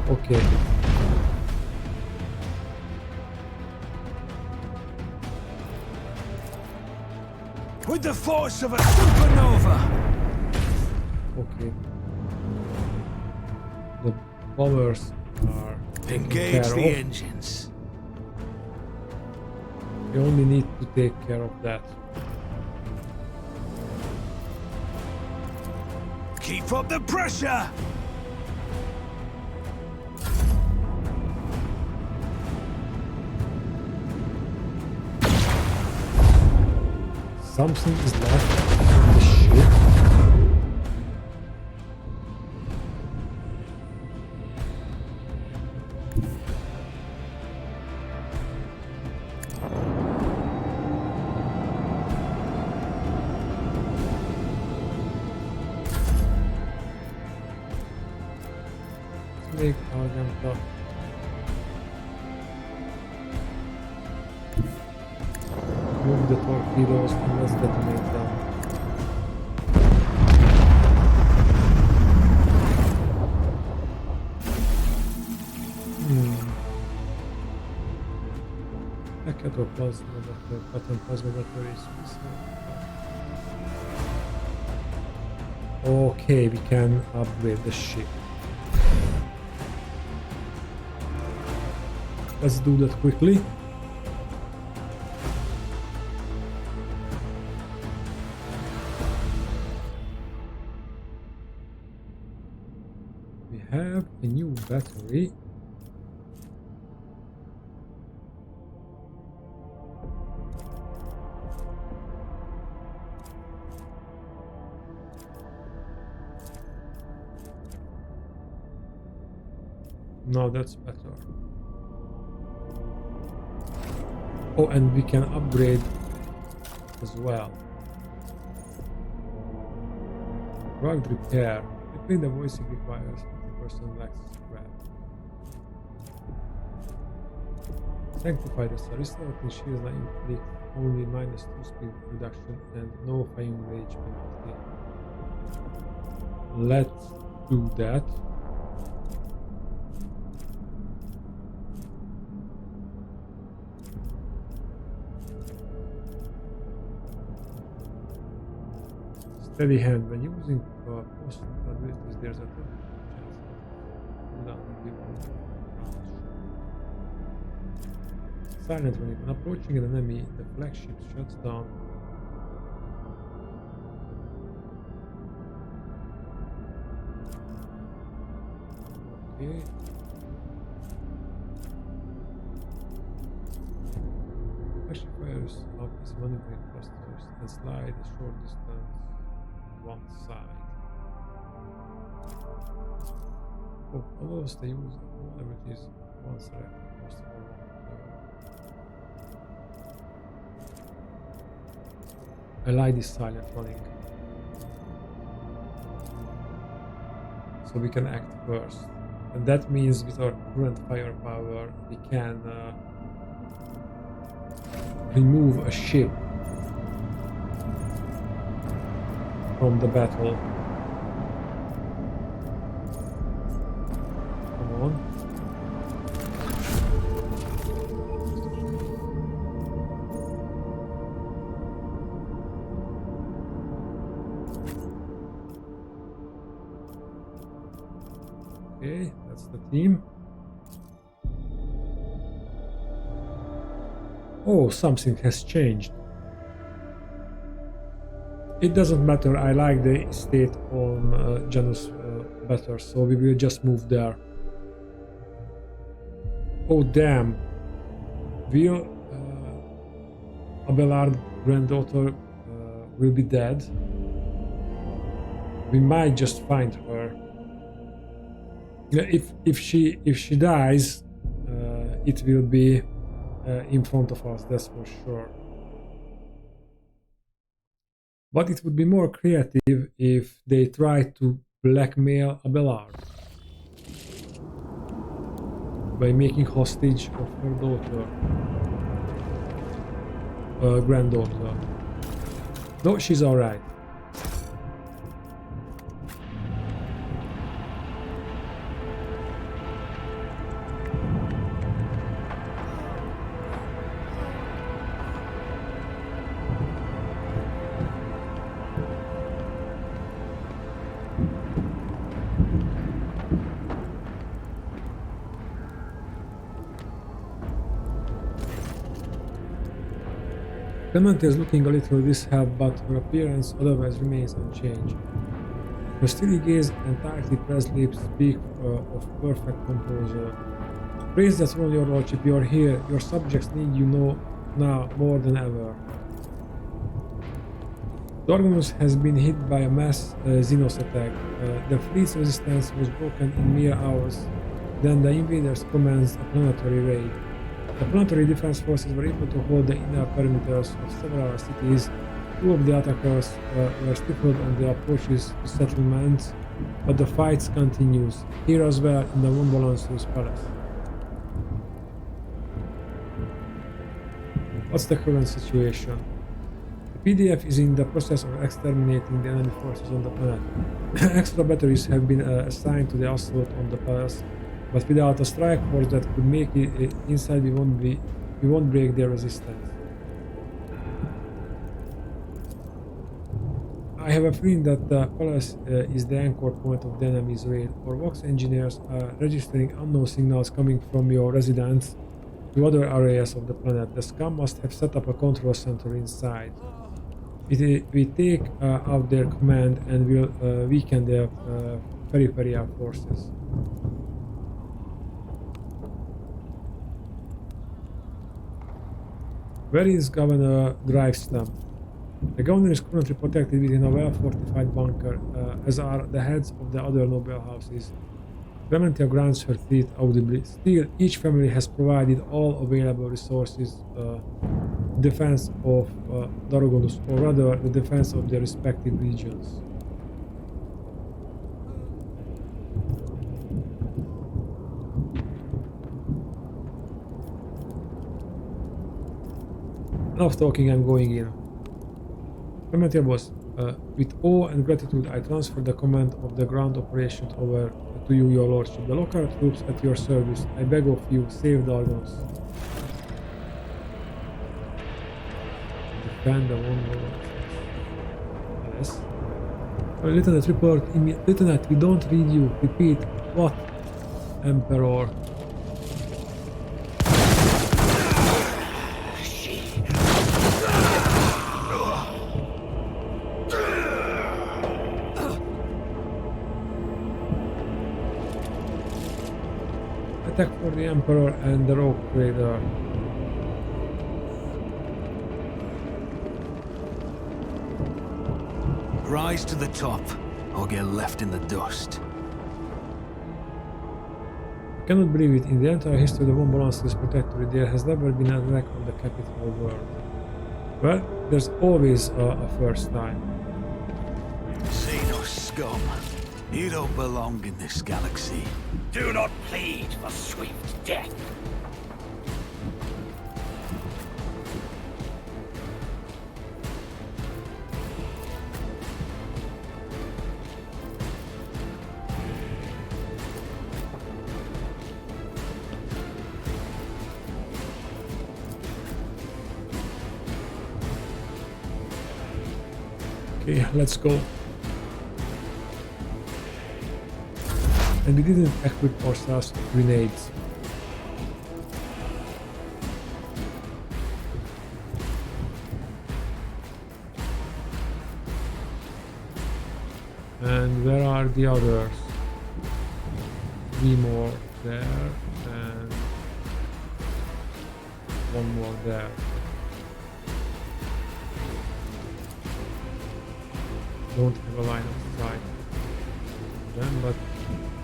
Okay. With the force of a supernova. Okay. The bombers are taken Engage care the of. engines. We only need to take care of that. Keep up the pressure! Something is left in the ship. Make Argenta. Move the torpedoes and let's detonate them. Packet or plasma battery, pattern plasma batteries. Okay, we can upgrade the ship. Let's do that quickly. We have a new battery. No, that's better. Oh, and we can upgrade as well. Rugged repair. Replaying the voicing requires 50% less scrap. Sanctify the star. Restore the shields that inflict only -2 speed reduction and no firing rage penalty. Let's do that. Steady hand. When using post abilities, there's a 10% chance of cooldown given. Silent running. When approaching an enemy, the flagship shuts down. Okay. Flagship fires fires up his maneuvering thrusters and slide a short distance to one side. Allows the use of whatever it is one selected possible. I like this silent running. So we can act first. And that means with our current firepower we can remove a ship from the battle. Come on. Okay, that's the team. Oh, something has changed. It doesn't matter, I like the state on Janus better, so we will just move there. Oh damn. Will Abelard granddaughter will be dead? We might just find her. If she dies, it will be in front of us, that's for sure. But it would be more creative if they tried to blackmail Abelard by making hostage of her daughter, granddaughter. No, she's alright. Clemente is looking a little disheveled, but her appearance otherwise remains unchanged. Her steady gaze and tightly pressed lips speak of perfect composure. Praise the throne, your lordship, you are here. Your subjects need you now more than ever. Dargonus has been hit by a mass Xenos attack. The fleet's resistance was broken in mere hours. Then the invaders commenced a planetary raid. The planetary defense forces were able to hold the inner perimeters of several cities. Two of the attackers were stifled on their approaches to settlements, but the fights continues, here as well in the Wombolansus Palace. What's the current situation? The PDF is in the process of exterminating the enemy forces on the planet. Extra batteries have been assigned to the assault on the palace, but without a strike force that could make it inside, we won't break their resistance. I have a feeling that the palace is the anchor point of the enemy's raid. Our Vox engineers are registering unknown signals coming from your residence to other areas of the planet. The scum must have set up a control center inside. We take out their command and will weaken their peripheral forces. Where is Governor Drivestam? The governor is currently protected within a well-fortified bunker, as are the heads of the other noble houses. Clementia grants her fleet audibly. Still, each family has provided all available resources defense of Dargonus, or rather the defense of their respective regions. Enough talking, I'm going in. Clementia boss, with awe and gratitude I transfer the command of the ground operation over to you, your lordship. The local troops at your service. I beg of you, save Dargonus. Defend the one. Yes. Lieutenant, report. Lieutenant, we don't read you. Repeat. What? Emperor. Attack for the Emperor and the Rogue Trader. Rise to the top, or get left in the dust. I cannot believe it. In the entire history of the One Balanceless Protectorate, there has never been an attack on the capital world. Well, there's always a first time. Xenos scum. You don't belong in this galaxy. Do not plead for swift death. Okay, let's go. And we didn't equip ourselves with grenades. And where are the others? 3 more there and 1 more there. Don't have a line of sight on them, but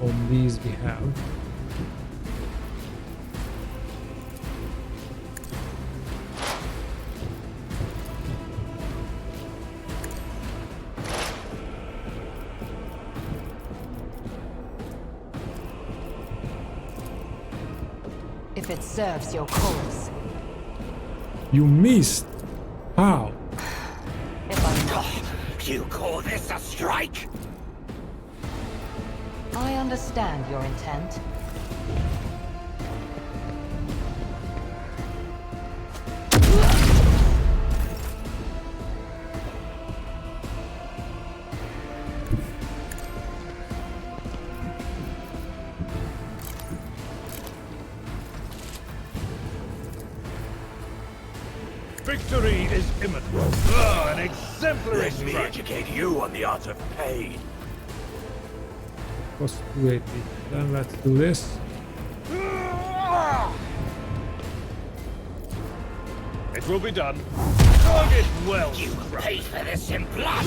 on these we have. If it serves your cause. You missed! How? If I'm not. You call this a strike? I understand your intent. Victory is imminent. Oh, an exemplary Let me strike. educate you on the art of pain. Cost 280. Then let's do this. It will be done. Target well. You pay for this in blood.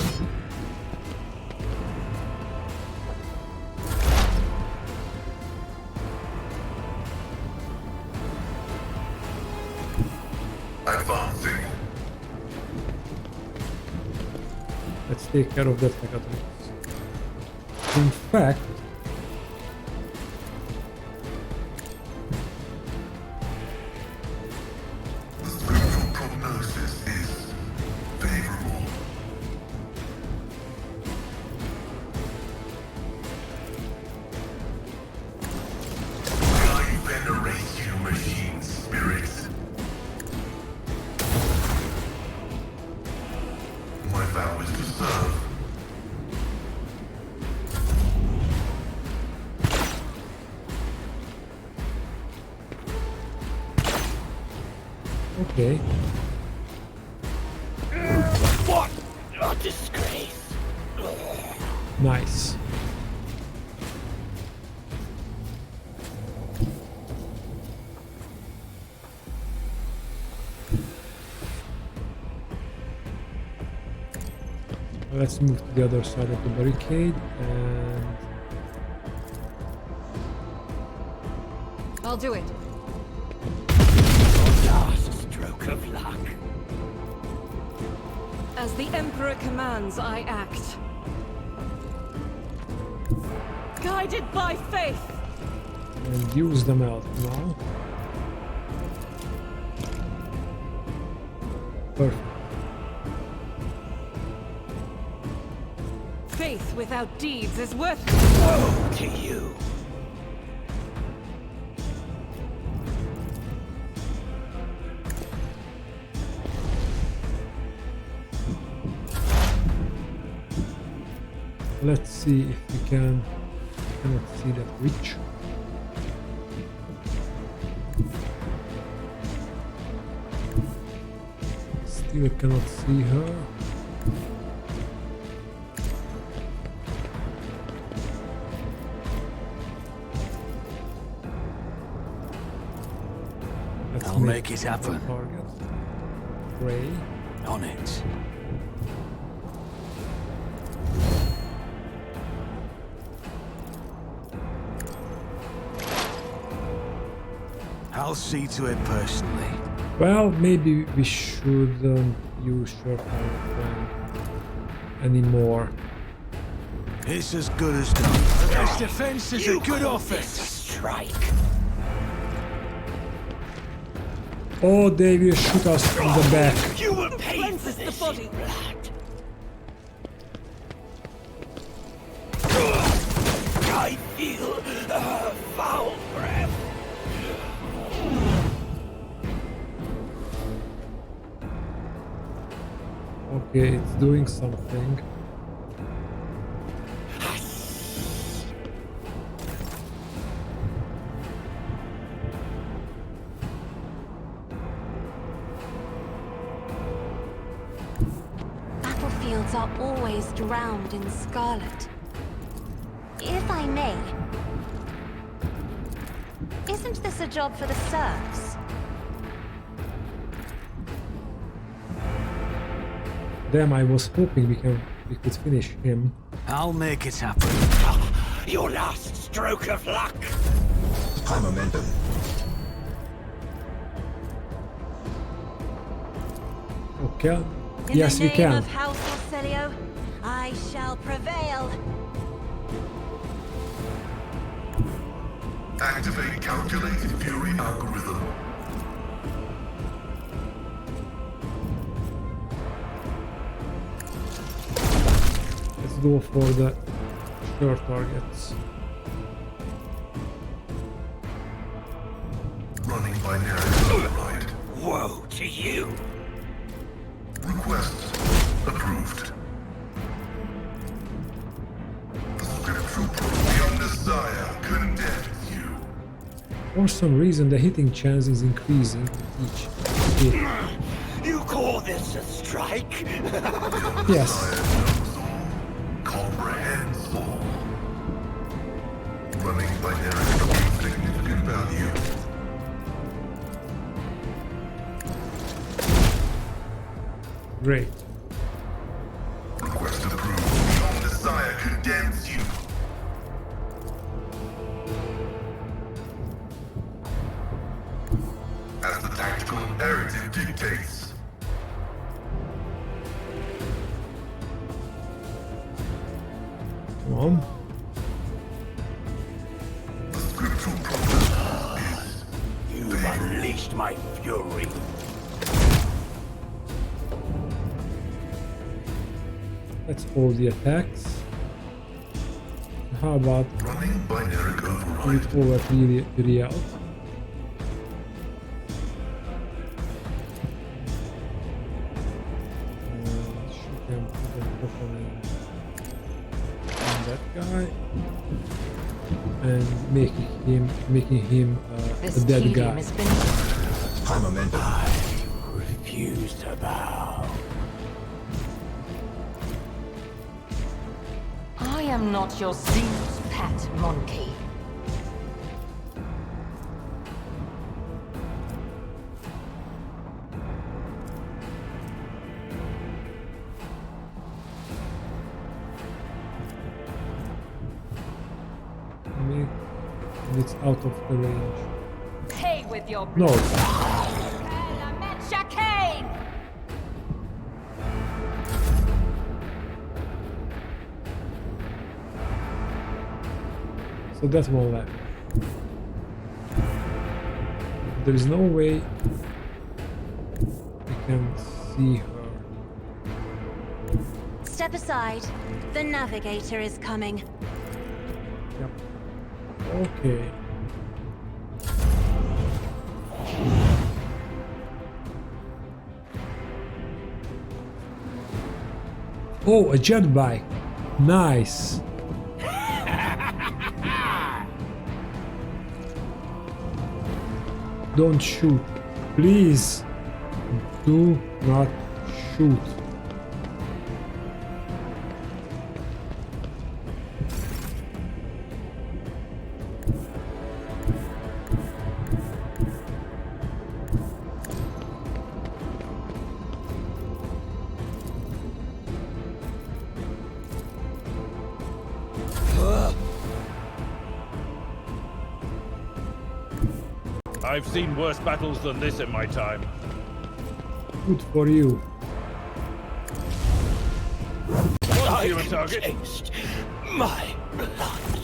Advancing. Let's take care of that mechatronics. In fact, The spiritual prognosis is favorable. I venerate you, machine spirits. My vow is to serve. okay. What a disgrace. Nice. Let's move to the other side of the barricade and I'll do it. Last stroke of luck. As the Emperor commands, I act. Guided by faith. and use them out now. Perfect. Faith without deeds is worthless. Woe to you. Let's see if we can. I cannot see that witch. Still cannot see her. I'll make it happen. Target. Gray. On it. I'll see to it personally. Well, maybe we shouldn't use short weapon anymore. It's as good as done. Best defense is a good offense. Strike. Oh, they will shoot us in the back. You will pay for Cleanses the this body. in blood. I feel foul breath. Okay, it's doing something. Battlefields are always drowned in scarlet. If I may, isn't this a job for the serfs? Damn, I was hoping we could finish him. I'll make it happen. Your last stroke of luck. High momentum. Okay. In Yes, the we name can. of House Orcelio, I shall prevail. Activate calculated fury algorithm. Let's go for the short targets. Running binary override. Woe to you. Request approved. The scriptural beyond desire condemns you. For some reason, the hitting chance is increasing with each hit. You call this a strike? Yes. Comprehends all. Running binary significant value. Great. Request approved. Beyond desire condemns you. As the tactical imperative dictates. Come on. The scriptural problem is You've unleashed my fury. Let's hold the attacks. How about running binary put override. it over to the out? Shoot them, put them properly on that guy, and making him This a dead tedium guy. has been... High momentum. Refuse to bow. I am not your Xenos pet monkey. And it's out of the range. Pay with your No, Chicane! so that's one left. There is no way we can see her. Step aside. The navigator is coming. Yep. Okay. Oh, a jet bike. Nice. Don't shoot. Please. Do not shoot. I've seen worse battles than this in my time. Good for you. What's your target? Taste my blood.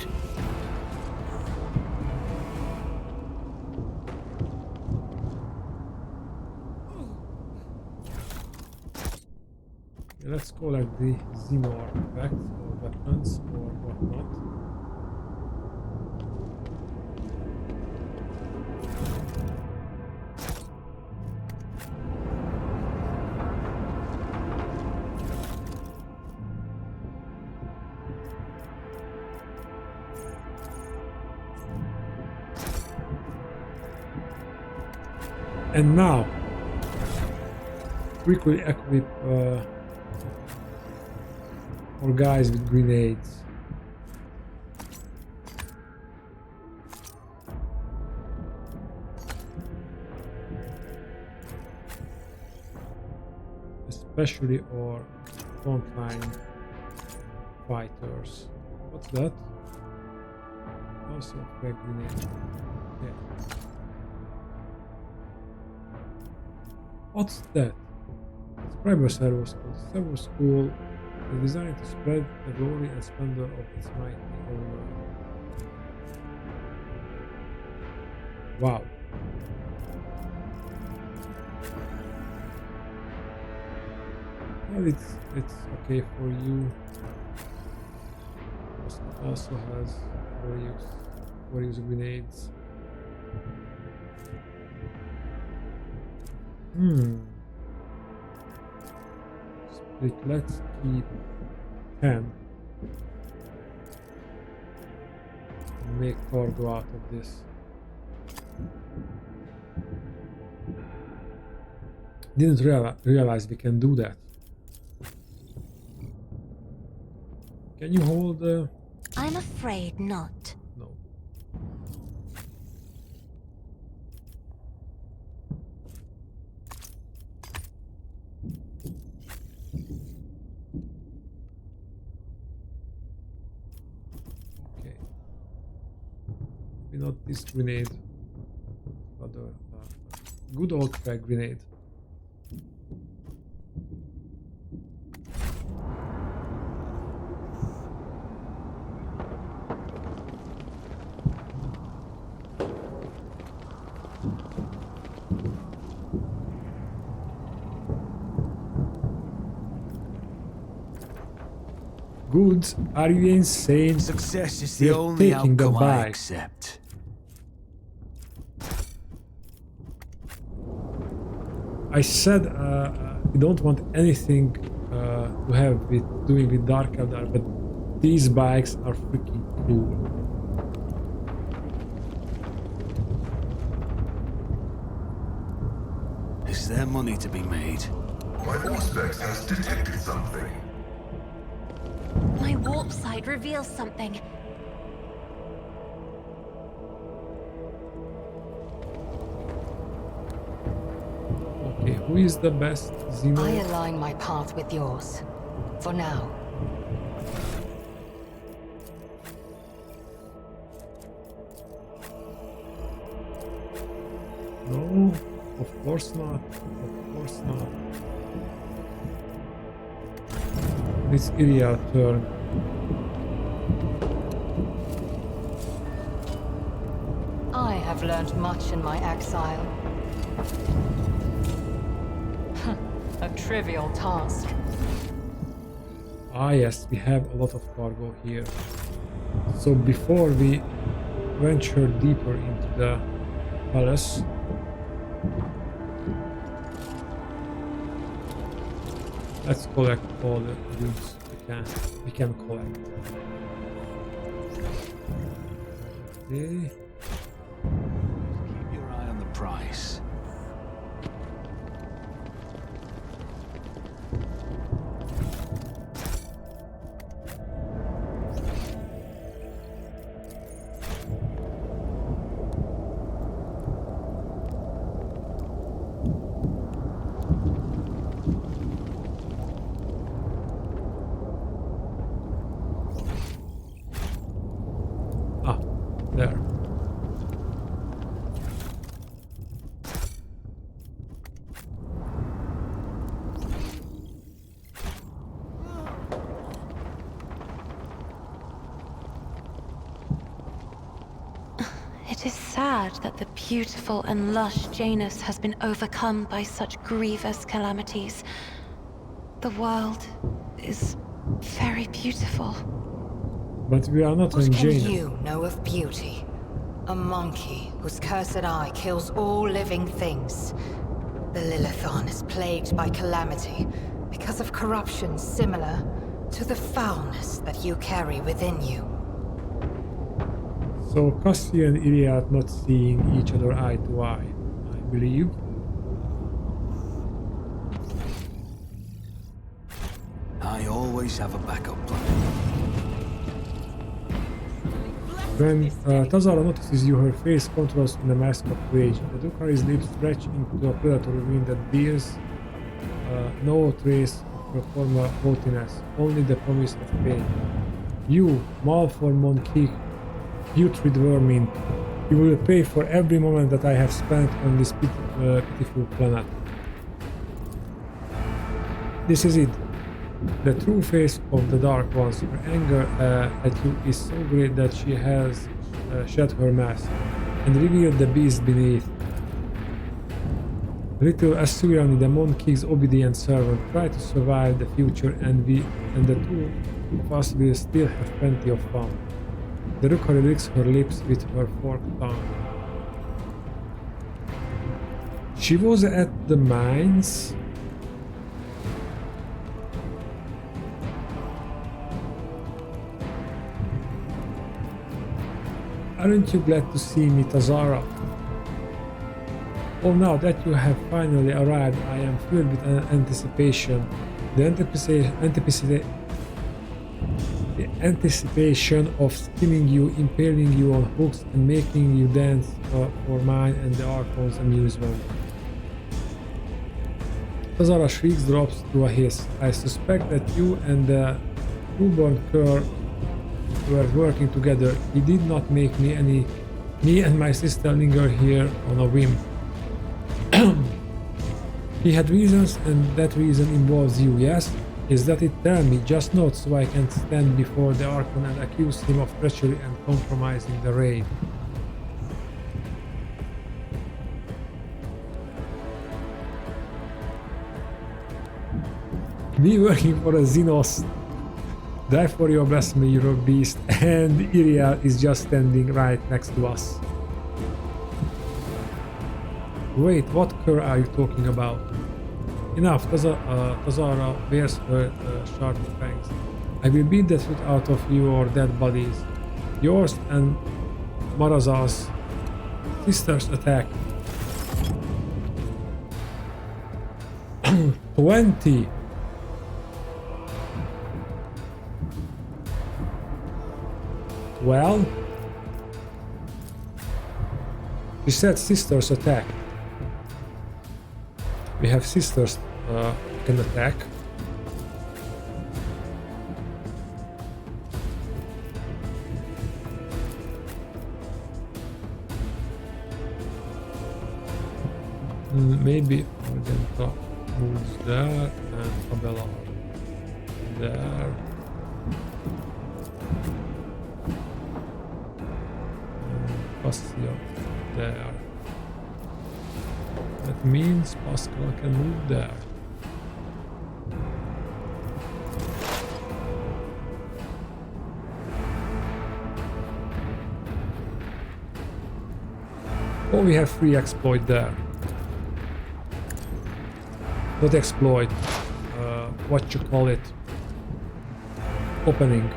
Let's collect the Xeno artifacts or weapons or whatnot. And now, quickly equip more guys with grenades. Especially our frontline fighters. What's that? Also a frag grenade. Okay. What's that? Scriber servo school. Servo school is designed to spread the glory and splendor of its mighty owner. Wow. Well, it's okay for you. It also has various grenades. Split, let's keep 10 and make cargo out of this. Didn't realize we can do that. Can you hold I'm afraid not. No. Okay. Maybe not this grenade, but the good old frag grenade. Goods? Are you insane? Success is We're the only taking the outcome I bike. accept. I said we don't want anything to have with doing with Dark Eldar, but these bikes are freaking cool. Is there money to be made? My Auspex has detected something. My warp sight reveals something. Okay, who is the best Xeno? I align my path with yours. For now. No, of course not. Of course not. This area turn. I have learned much in my exile. A trivial task. Ah yes, we have a lot of cargo here. So before we venture deeper into the palace, let's collect all the goods we can collect. Okay. Keep your eye on the price. Ah, there. It is sad that the beautiful and lush Janus has been overcome by such grievous calamities. The world is very beautiful. But we are not What on can Janus. you know of beauty? A monkey whose cursed eye kills all living things. The Lilithon is plagued by calamity because of corruption similar to the foulness that you carry within you. So Cassie and Iria are not seeing each other eye to eye, I believe. I always have a backup plan. When Tazara notices you, her face controls in a mask of rage. The Drukhari's lips stretch into a predatory grin that bears no trace of her former haughtiness, only the promise of pain. You, malformed monkey, putrid vermin, you will pay for every moment that I have spent on this pitiful planet. This is it. The true face of the Dark Ones. Her anger at you is so great that she has shed her mask and revealed the beast beneath. Little Assyrian, the Monkey's obedient servant, try to survive the future, and the two of us will still have plenty of fun. The Drukhari licks her lips with her forked tongue. She was at the mines. Aren't you glad to see me, Tazara? Oh, now that you have finally arrived, I am filled with anticipation. The anticipation of skinning you, impaling you on hooks, and making you dance for mine and the Archon's amusement. Tazara shrieks, drops to a hiss. I suspect that you and the newborn cur were working together. He did not make me and my sister linger here on a whim. He had reasons, and that reason involves you, yes? Is that it? Tell me, just not so I can stand before the Archon and accuse him of treachery and compromising the raid. Me working for a Xenos. Die for your blasphemy, you beast, and Iriel is just standing right next to us. Wait, what cur are you talking about? Enough, Tazara bears her sharp fangs. I will beat the truth out of your dead bodies. Yours and Maraza's sister's attack. 20! Well, she said sisters attack. We have sisters can attack. Maybe Argenta moves there and Abella there. Pastia there. That means Pascal can move there. Oh, we have free exploit there. Not exploit. What you call it? Opening.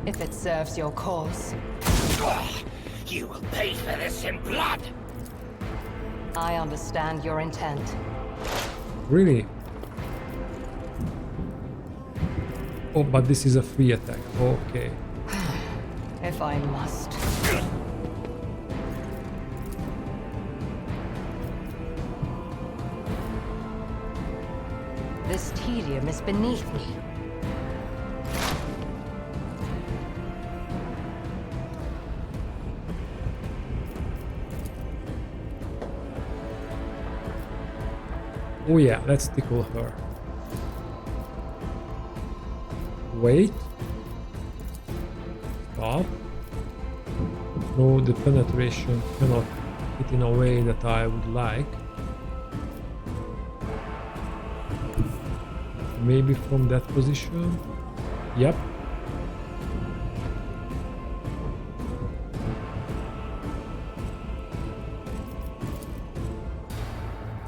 If it serves your cause. You will pay for this in blood! I understand your intent. Really? Oh, but this is a free attack. Okay. If I must. This tedium is beneath me. Oh yeah, let's tickle her. Wait. Stop. No, the penetration cannot hit in a way that I would like. Maybe from that position. Yep.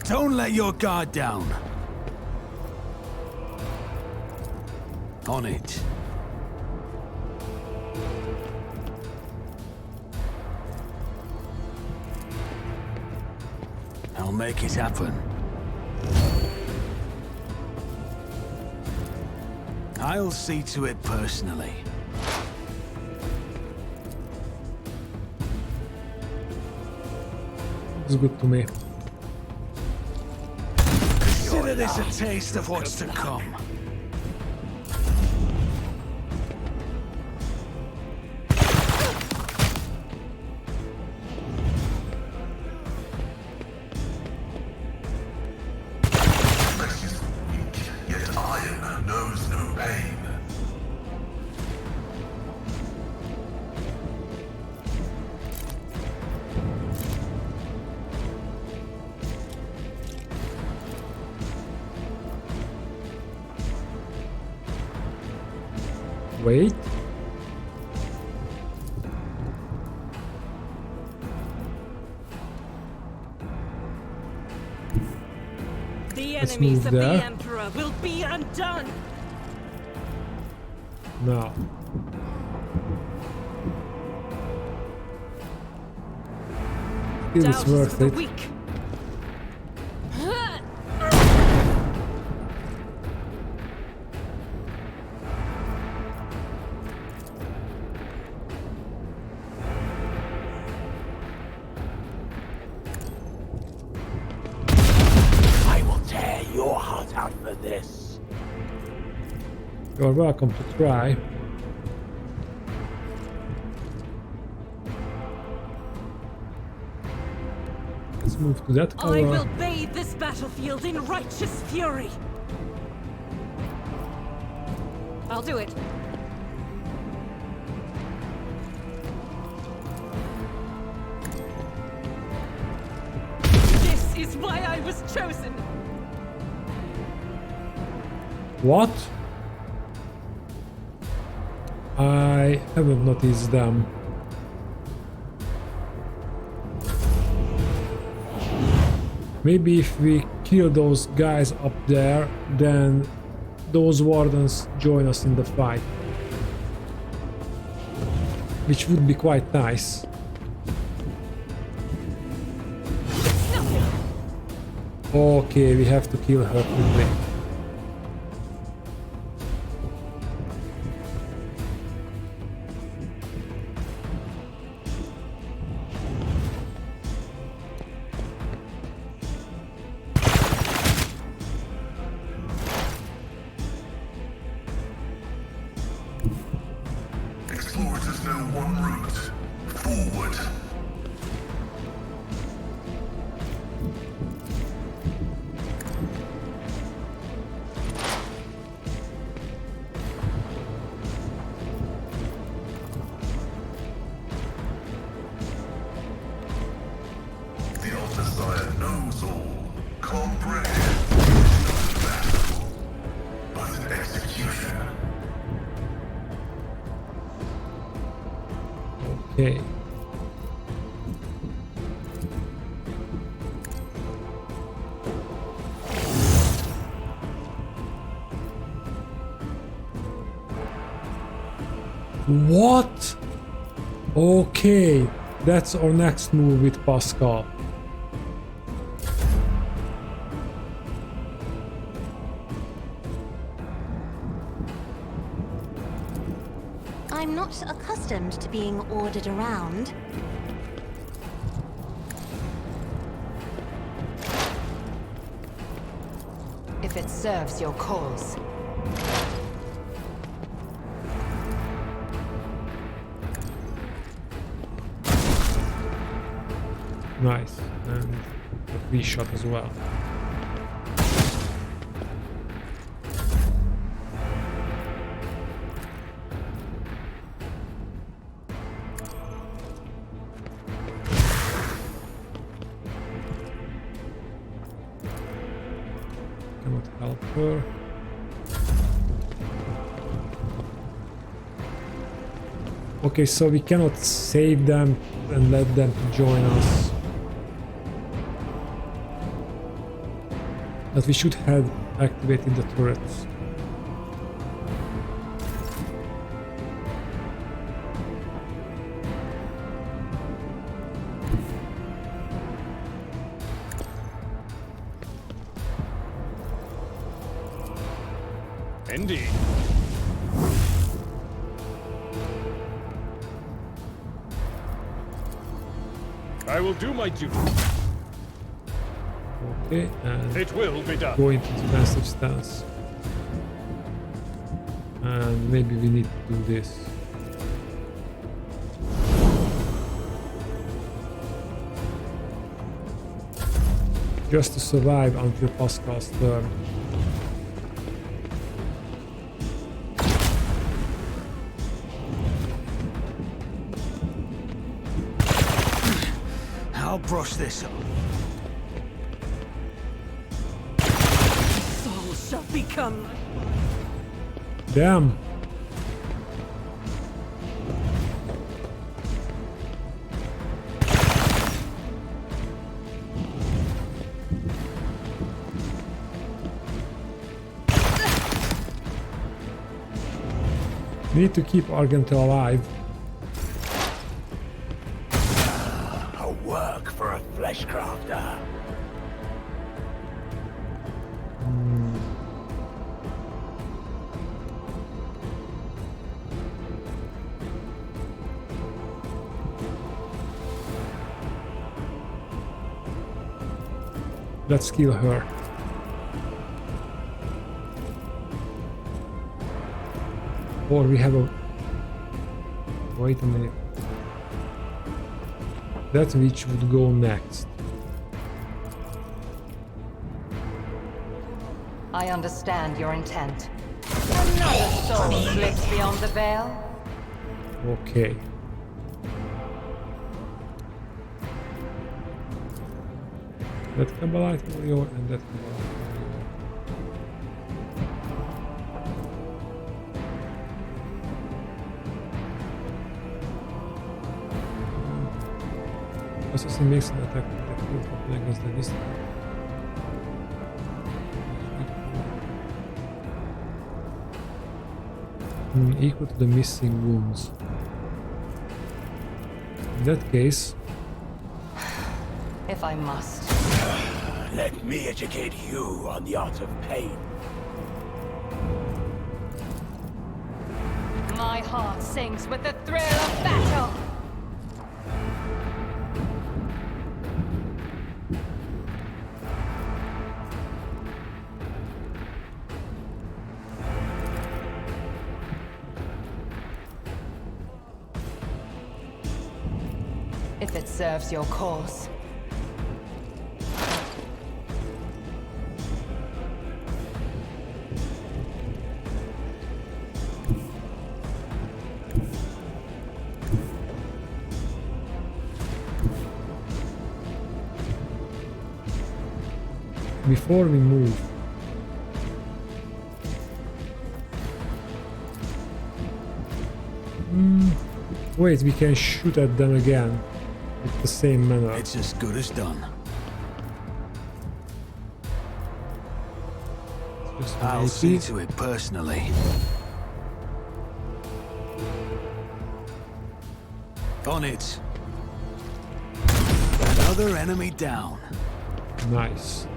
Don't let your guard down. On it. I'll make it happen. I'll see to it personally. It's good to me. Consider this a taste of what's to come. Yet iron knows no pain. Wait. The Let's enemies move of there. the Emperor will be undone. Now. Still it's Doubt is worth for the it. weak. I will tear your heart out for this. You're welcome to try. Let's move to that cover. I will bathe this battlefield in righteous fury. I'll do it. This is why I was chosen. What? I haven't noticed them. Maybe if we kill those guys up there, then those wardens join us in the fight. Which would be quite nice. Okay, we have to kill her quickly. Explorers know one route. Forward. The Old Messiah knows all. Comprehend. Not a battle, but an execution. Okay. What? Okay, that's our next move with Pascal. I'm not accustomed to being ordered around. If it serves your cause. Nice. And a free shot as well. help her. Okay, so we cannot save them and let them join us. But we should have activated the turrets. Indeed. I will do my duty. Okay, and It will be done. go into defensive stance. And maybe we need to do this. Just to survive until Pascal's turn. I'll brush this up. Soul shall become. Damn! Need to keep Argento alive. A work for a flesh crafter. Let's kill her. Or we have a... Wait a minute. That witch would go next. I understand your intent. Another soul slips beyond the veil. Okay. That Kabbalite warrior and that Kabbalite warrior. Assassin makes an attack with the full weapon against the distance. Equal to the missing wounds. In that case, If I must. Let me educate you on the art of pain. My heart sings with the thrill of battle. If it serves your cause. before we move, wait, we can shoot at them again with the same manner. It's as good as done. I'll see to it personally. On it. Another enemy down. Nice.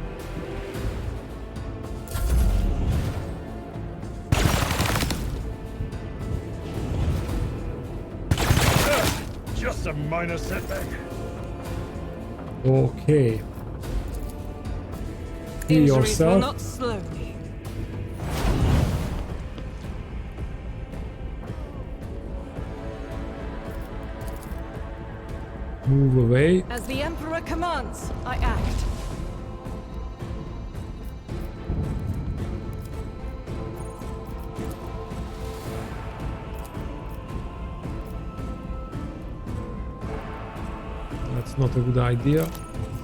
Just a minor setback. Okay. Heal Injuries will yourself. not slow me. Move away. As the Emperor commands, I act. That's not a good idea.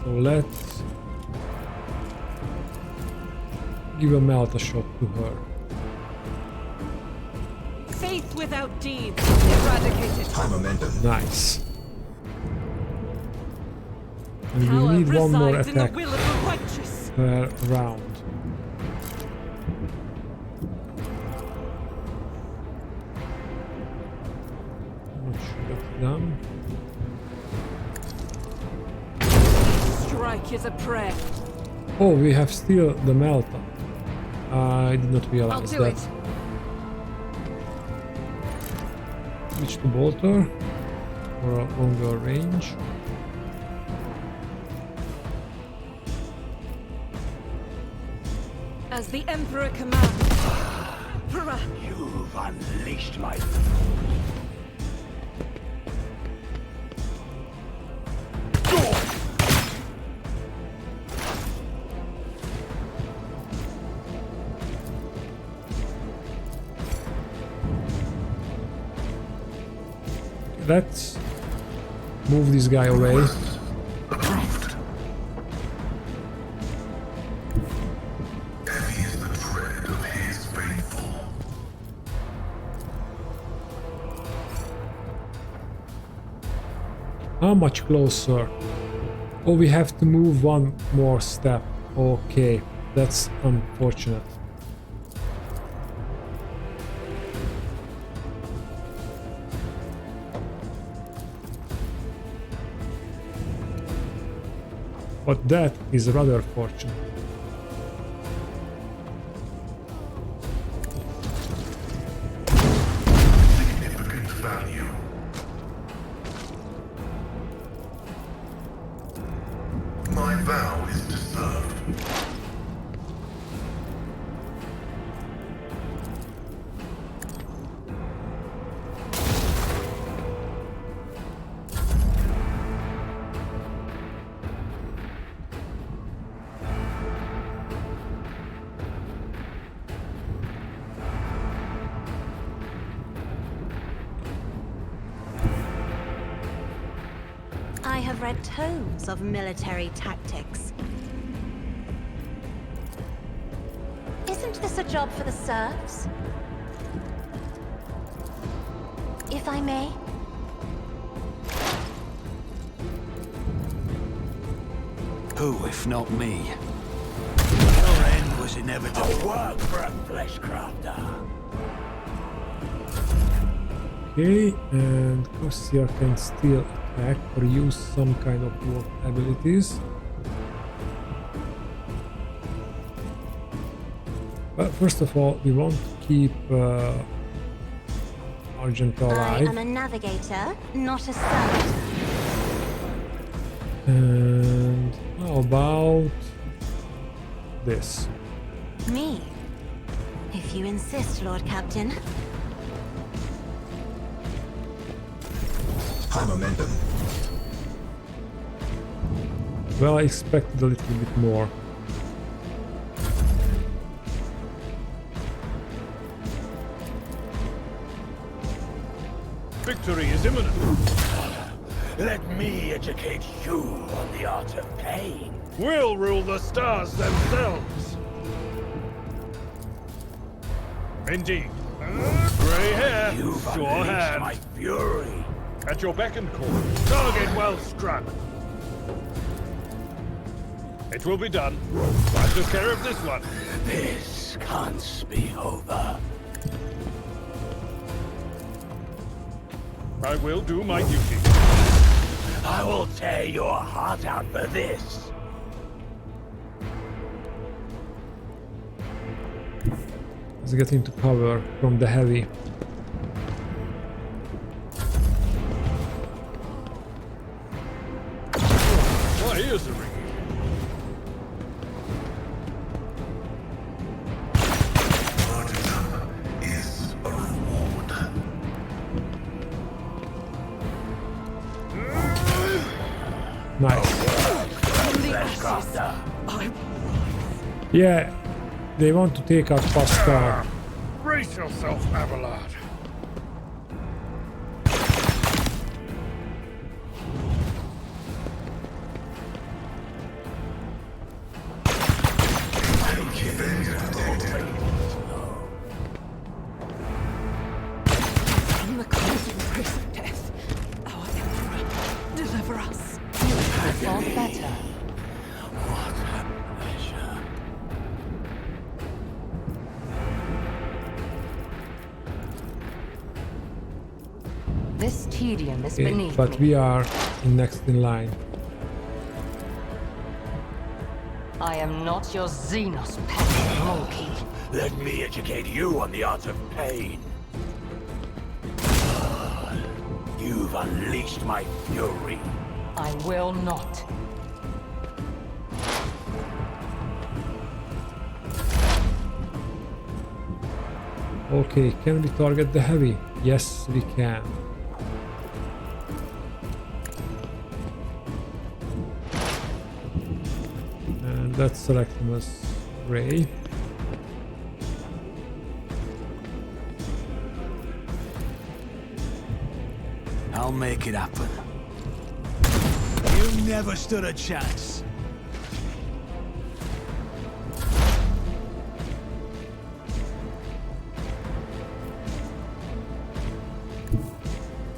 So let's give a melt a shot to her. Faith without deeds. Eradicated. High momentum. Nice. And Power we need one more resides in the attack will of the righteous. per round. Not sure that's done. Strike is a prayer. Oh, we have still the Melta. I did not I'll realize do that. it. Switch to Bolter for a longer range. As the Emperor commands. Hurrah! You've unleashed my... Let's move this guy away. Approved. Heavy is the tread of his faithful. How much closer? Oh, we have to move one more step. Okay, that's unfortunate. But that is rather fortunate. Significant value. My vow is deserved. I have read tomes of military tactics. Isn't this a job for the serfs? If I may? Who, if not me? Your end was inevitable. Work for a flesh crafter. Okay, and Kossier can still attack or use some kind of warp abilities. But first of all, we want to keep Argent I alive. am a navigator, not a servant. And how about this? Me? If you insist, Lord Captain. High momentum. Well, I expected a little bit more. Victory is imminent. Let me educate you on the art of pain. We'll rule the stars themselves. Indeed. Grey hair, You've sure unleashed my hand. fury. At your beck and call. Target well struck. It will be done. I took care of this one. This can't be over. I will do my duty. I will tear your heart out for this. Let's get into cover from the heavy. My ears are ringing. Martyrdom is a reward. Nice. Flesh crafter. Yeah, they want to take out Pascal. Brace yourself, Abelard. Take advantage not better. What a pleasure. This tedium is Okay, beneath but me. we are next in line. I am not your Xenos pet monkey. Let me educate you on the art of pain. You've unleashed my fury. I will not. Okay, can we target the heavy? Yes, we can. And let's select him as Ray. I'll make it happen. You never stood a chance.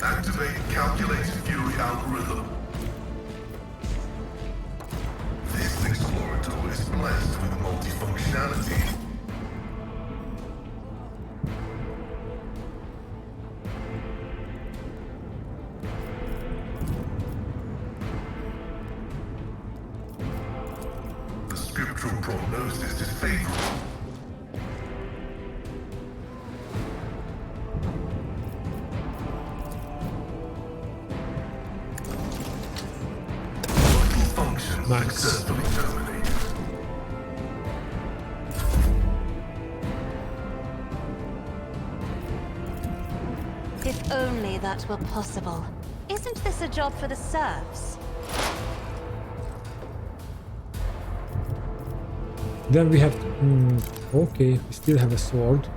Activate calculated fury algorithm. This explorator is blessed with multifunctionality. The scriptural prognosis is favorable. Function Nice. successfully terminated. If only that were possible. Isn't this a job for the serfs? Then we have to... okay, we still have a sword.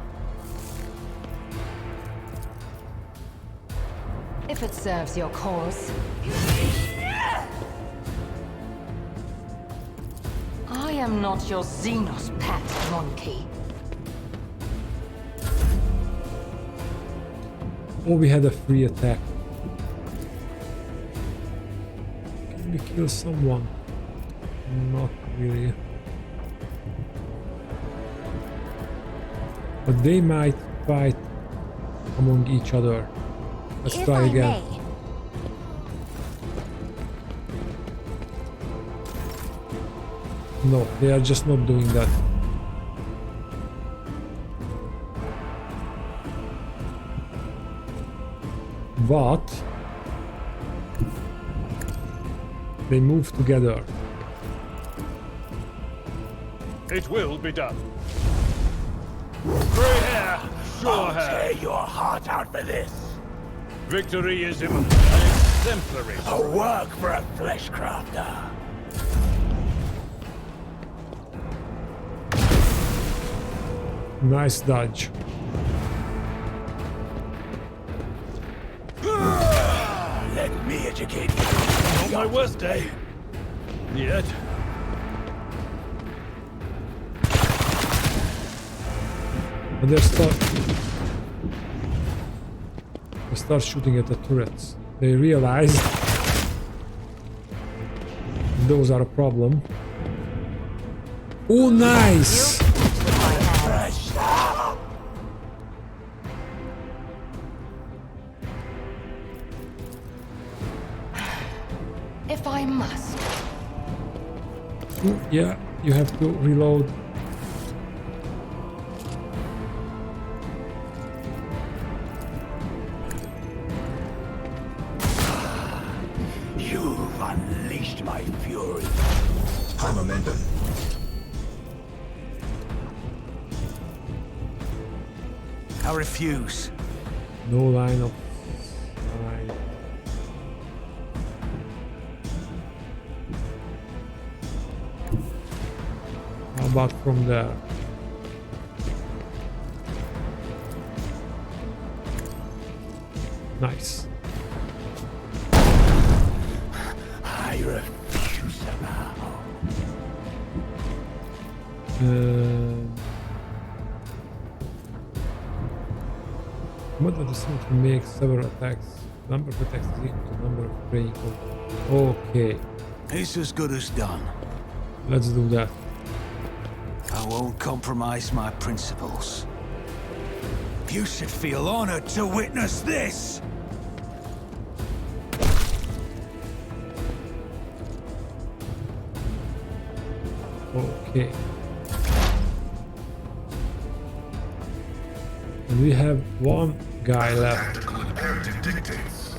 If it serves your cause. I am not your Xenos pet monkey. Oh, we had a free attack. Can we kill someone? Not really. But they might fight among each other. Let's try again. No, they are just not doing that. But they move together. It will be done. Grey hair, sure I'll hair. tear your heart out for this. Victory is imminent. An exemplary. A work for a flesh crafter. Nice dodge. Let me educate you. Not my worst day. Yet. And they start shooting at the turrets. They realize those are a problem. Oh, nice! If I must. Ooh, yeah, you have to reload. You've unleashed my fury. High momentum. I refuse. No line of sight. How about from there? Nice. I refuse now. Mod of the symmetry makes several attacks. Number of attacks is equal to number of praying. Okay. It's as good as done. Let's do that. I won't compromise my principles. You should feel honored to witness this! Okay. And we have one guy left. Tactical imperative dictates.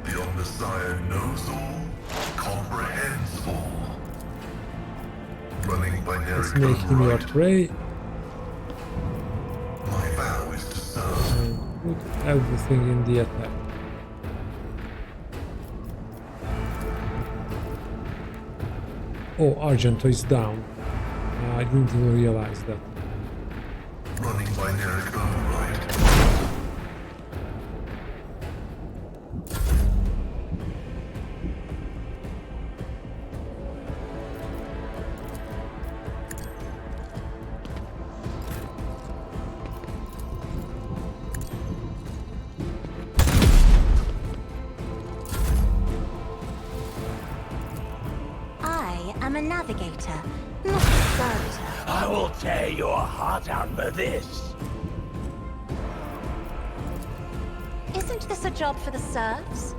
The Omnissiah knows all, comprehends all. Running by Let's Neric make him your right. prey My vow is to serve. and put everything in the attack. Oh, Argento is down. I didn't even realize that. Running by Neric override. I am a navigator, not a servitor. I will tear your heart out for this. Isn't this a job for the serfs?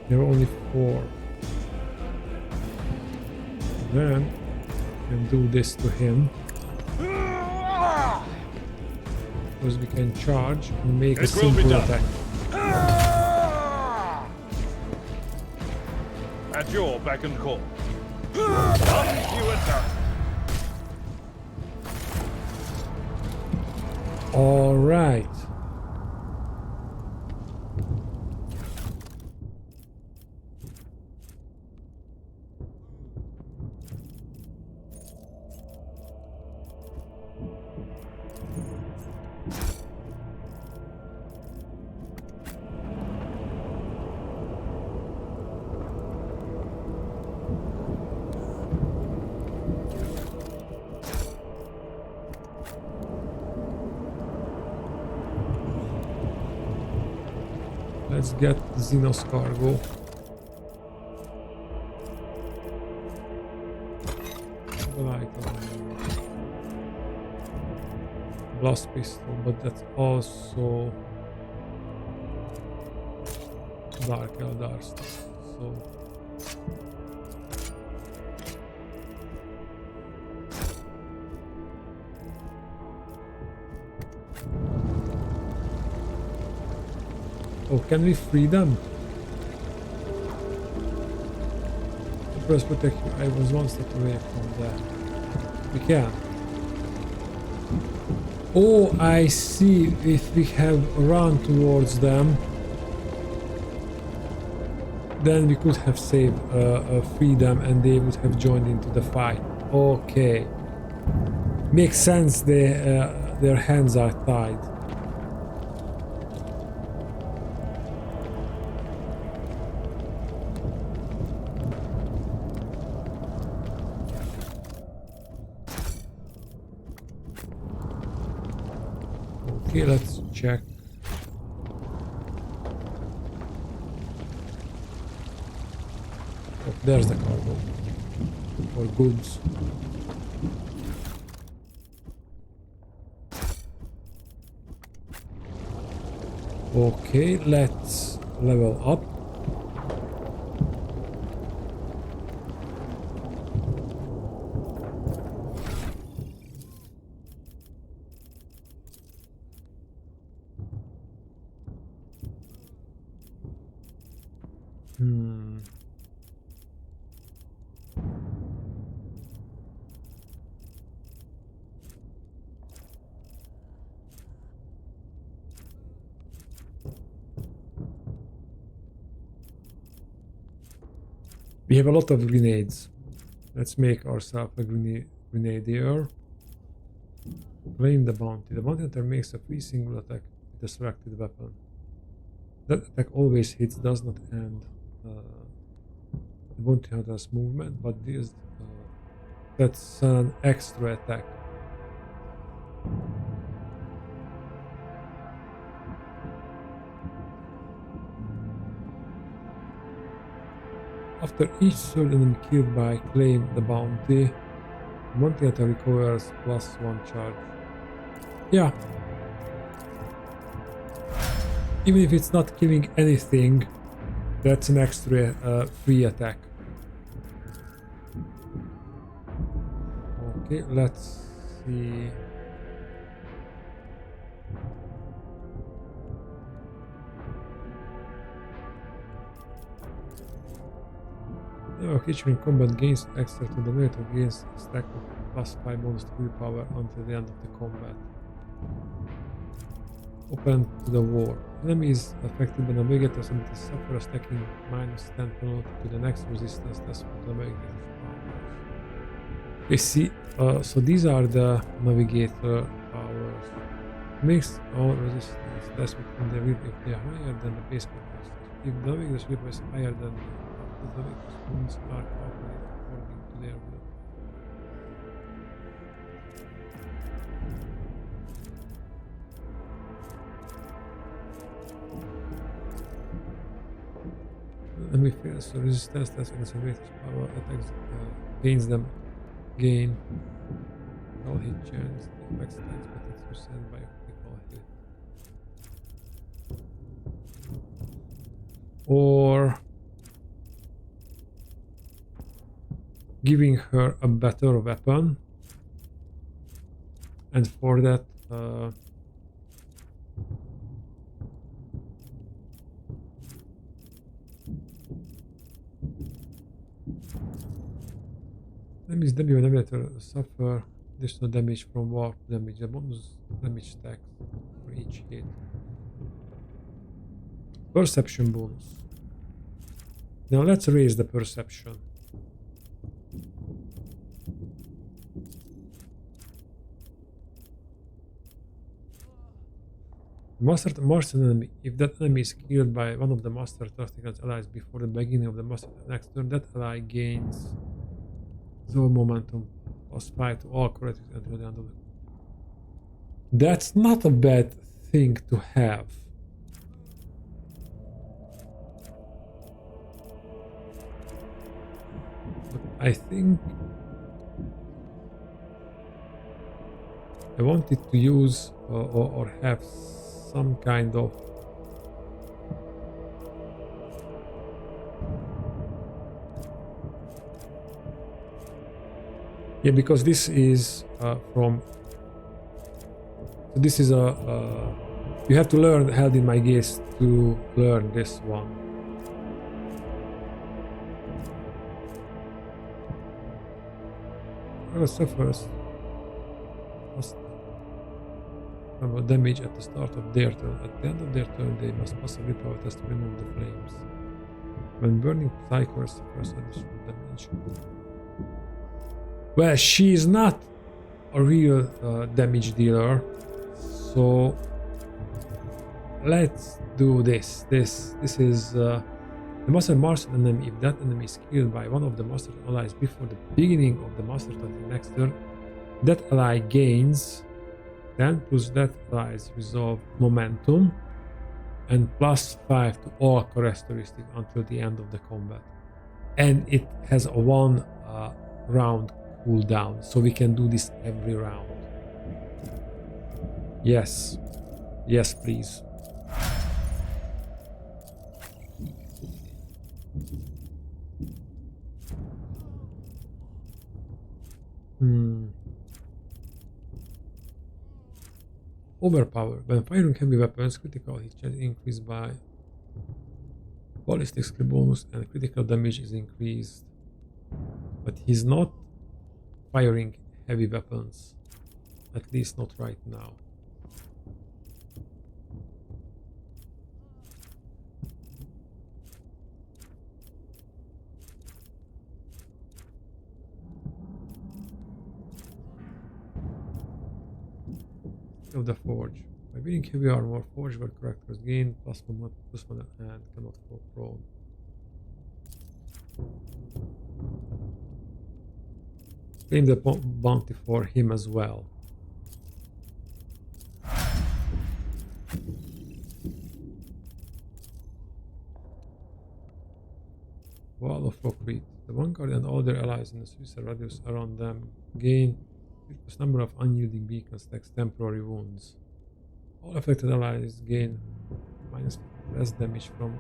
There are only 4. Then we can do this to him. Because we can charge and make a It will be simple done. attack. At your beck and call. Come you attack. All right. Let's get Xenos cargo. Like blast pistol, but that's also Dark Eldar stuff. So oh, can we free them? Press protect you. I was one step away from that. We can. Oh, I see. If we have run towards them, then we could have saved freed them and they would have joined into the fight. Okay. Makes sense. Their hands are tied. Okay, let's check. Oh, there's the cargo. Or goods. Okay, let's level up. We have a lot of grenades. Let's make ourselves a grenadier. Claim the bounty. The bounty hunter makes a free single attack with a selected weapon. That attack always hits, does not end the bounty hunter's movement, but this That's an extra attack. After each third enemy killed by claim the bounty, bounty attack recovers +1 charge. Yeah. Even if it's not killing anything, that's an extra free attack. Okay, let's see. Each in combat gains extra to the melee gains a stack of +5 bonus to willpower until the end of the combat. Open to the war. Enemies affected by navigators and suffer a stacking -10 penalty to the next resistance test for the navigator's powers. You see, so these are the navigator powers. Makes all resistance tests between the will if they are higher than the base capacity. If the navigator's will is higher than the navigator's wounds are calculated according to their will. Enemy fails to resistance test against the navigator's power attacks gains them gain all hit chance affects attacks but it's percent by a critical hit. Or giving her a better weapon, and for that enemies damage navigator suffer additional damage from warp damage. The bonus damage stacks for each hit. Perception bonus. Now let's raise the perception. Master marks an enemy. If that enemy is killed by one of the Master Tactical's allies before the beginning of the Master next turn, that ally gains 0 momentum +5 to all correct until the end of the. That's not a bad thing to have. But I think I wanted to use or have some kind of because this is from this is a you have to learn Held in My Gaze to learn this one. Suffers damage at the start of their turn. At the end of their turn, they must pass a willpower test to remove the flames. When burning, Psycho suffers additional damage. Well, she is not a real damage dealer, so let's do this. This is the Master marks an enemy. If that enemy is killed by one of the Master allies before the beginning of the Master turn next turn, that ally gains 10 plus that allies resolve momentum and +5 to all characteristics until the end of the combat. And it has a 1 round cooldown, so we can do this every round. Yes. Yes, please. Overpower. When firing heavy weapons, critical hit chance is increased by ballistic skill bonus and critical damage is increased. But he's not firing heavy weapons. At least not right now. Of the Forge. By being heavy armor, Forge where characters gain +1 and cannot fall prone. Claim the bounty for him as well. Wall of Rockweed. The Vanguard and all their allies in the suicide radius around them gain a number of unyielding beacons takes temporary wounds. All affected allies gain minus less damage from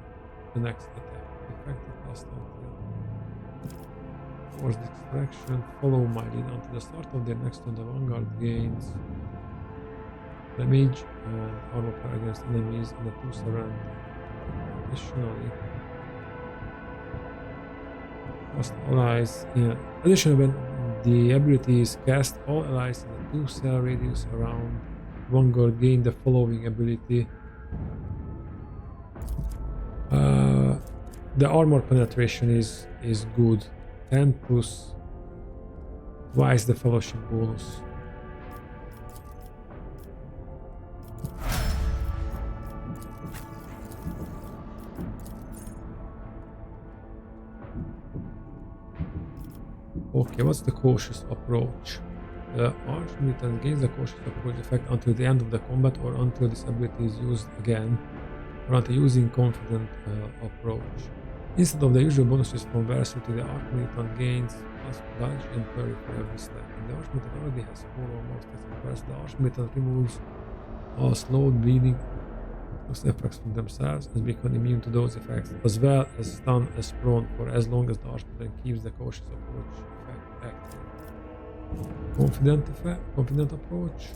the next attack. Effective last until force distraction. Follow my lead until the start of their next turn. The Vanguard gains damage and armor power against enemies in the 2 surround. Additionally, most allies. Additionally, when the ability is cast, all allies in the 2 cell radius around Vanguard gain the following ability. The armor penetration is good. 10 plus twice the fellowship bonus. Okay, what's the cautious approach? The Archmilitant gains the cautious approach effect until the end of the combat or until this ability is used again, or until using confident approach. Instead of the usual bonuses from Veracity, the Archmilitant gains plus dodge and parry for every step. And the Archmilitant already has 4 or more stats in press. The Archmilitant removes all slow bleeding effects from themselves and become immune to those effects, as well as stun as prone for as long as the Archmilitant keeps the cautious approach effect active. Confident approach,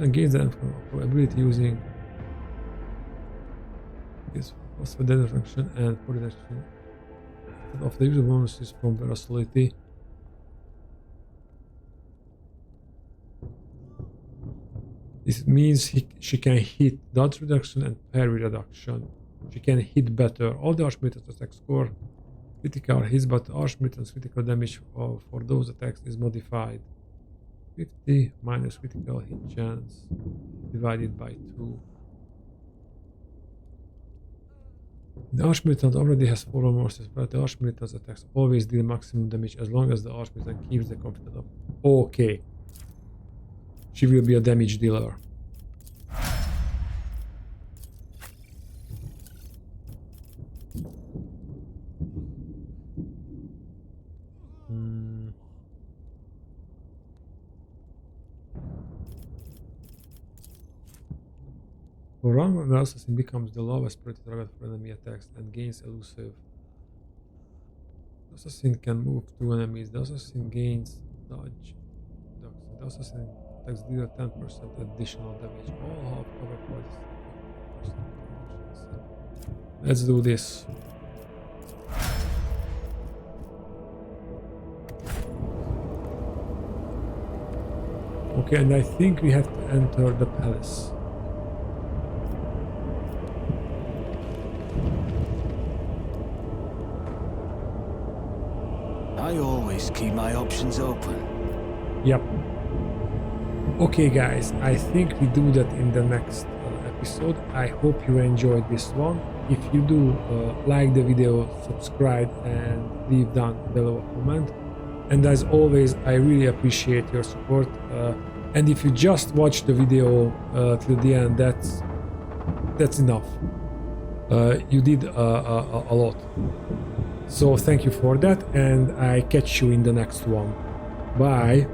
and gains the ability using this for dead function and for reduction of the usual bonuses from Veracity. This means she can hit dodge reduction and parry reduction. She can hit better. All the Archmilitant's attacks score critical hits, but the Archmilitant's critical damage for those attacks is modified. 50 minus critical hit chance divided by 2. The Archmilitant already has 4 or more stats, but the Archmilitant's attacks always deal maximum damage as long as the Archmilitant keeps the confidence up. Okay. She will be a damage dealer. For round, the assassin becomes the lowest priority target for enemy attacks and gains elusive. The assassin can move through enemies. The assassin gains dodge. The assassin attacks deal 10% additional damage. All half cover points. Let's do this. Okay, and I think we have to enter the palace. I always keep my options open. Yep. Okay guys, I think we do that in the next episode. I hope you enjoyed this one. If you do, like the video, subscribe and leave down below a comment. And as always, I really appreciate your support. And if you just watch the video till the end, that's enough. You did a lot. So thank you for that, and I catch you in the next one. Bye.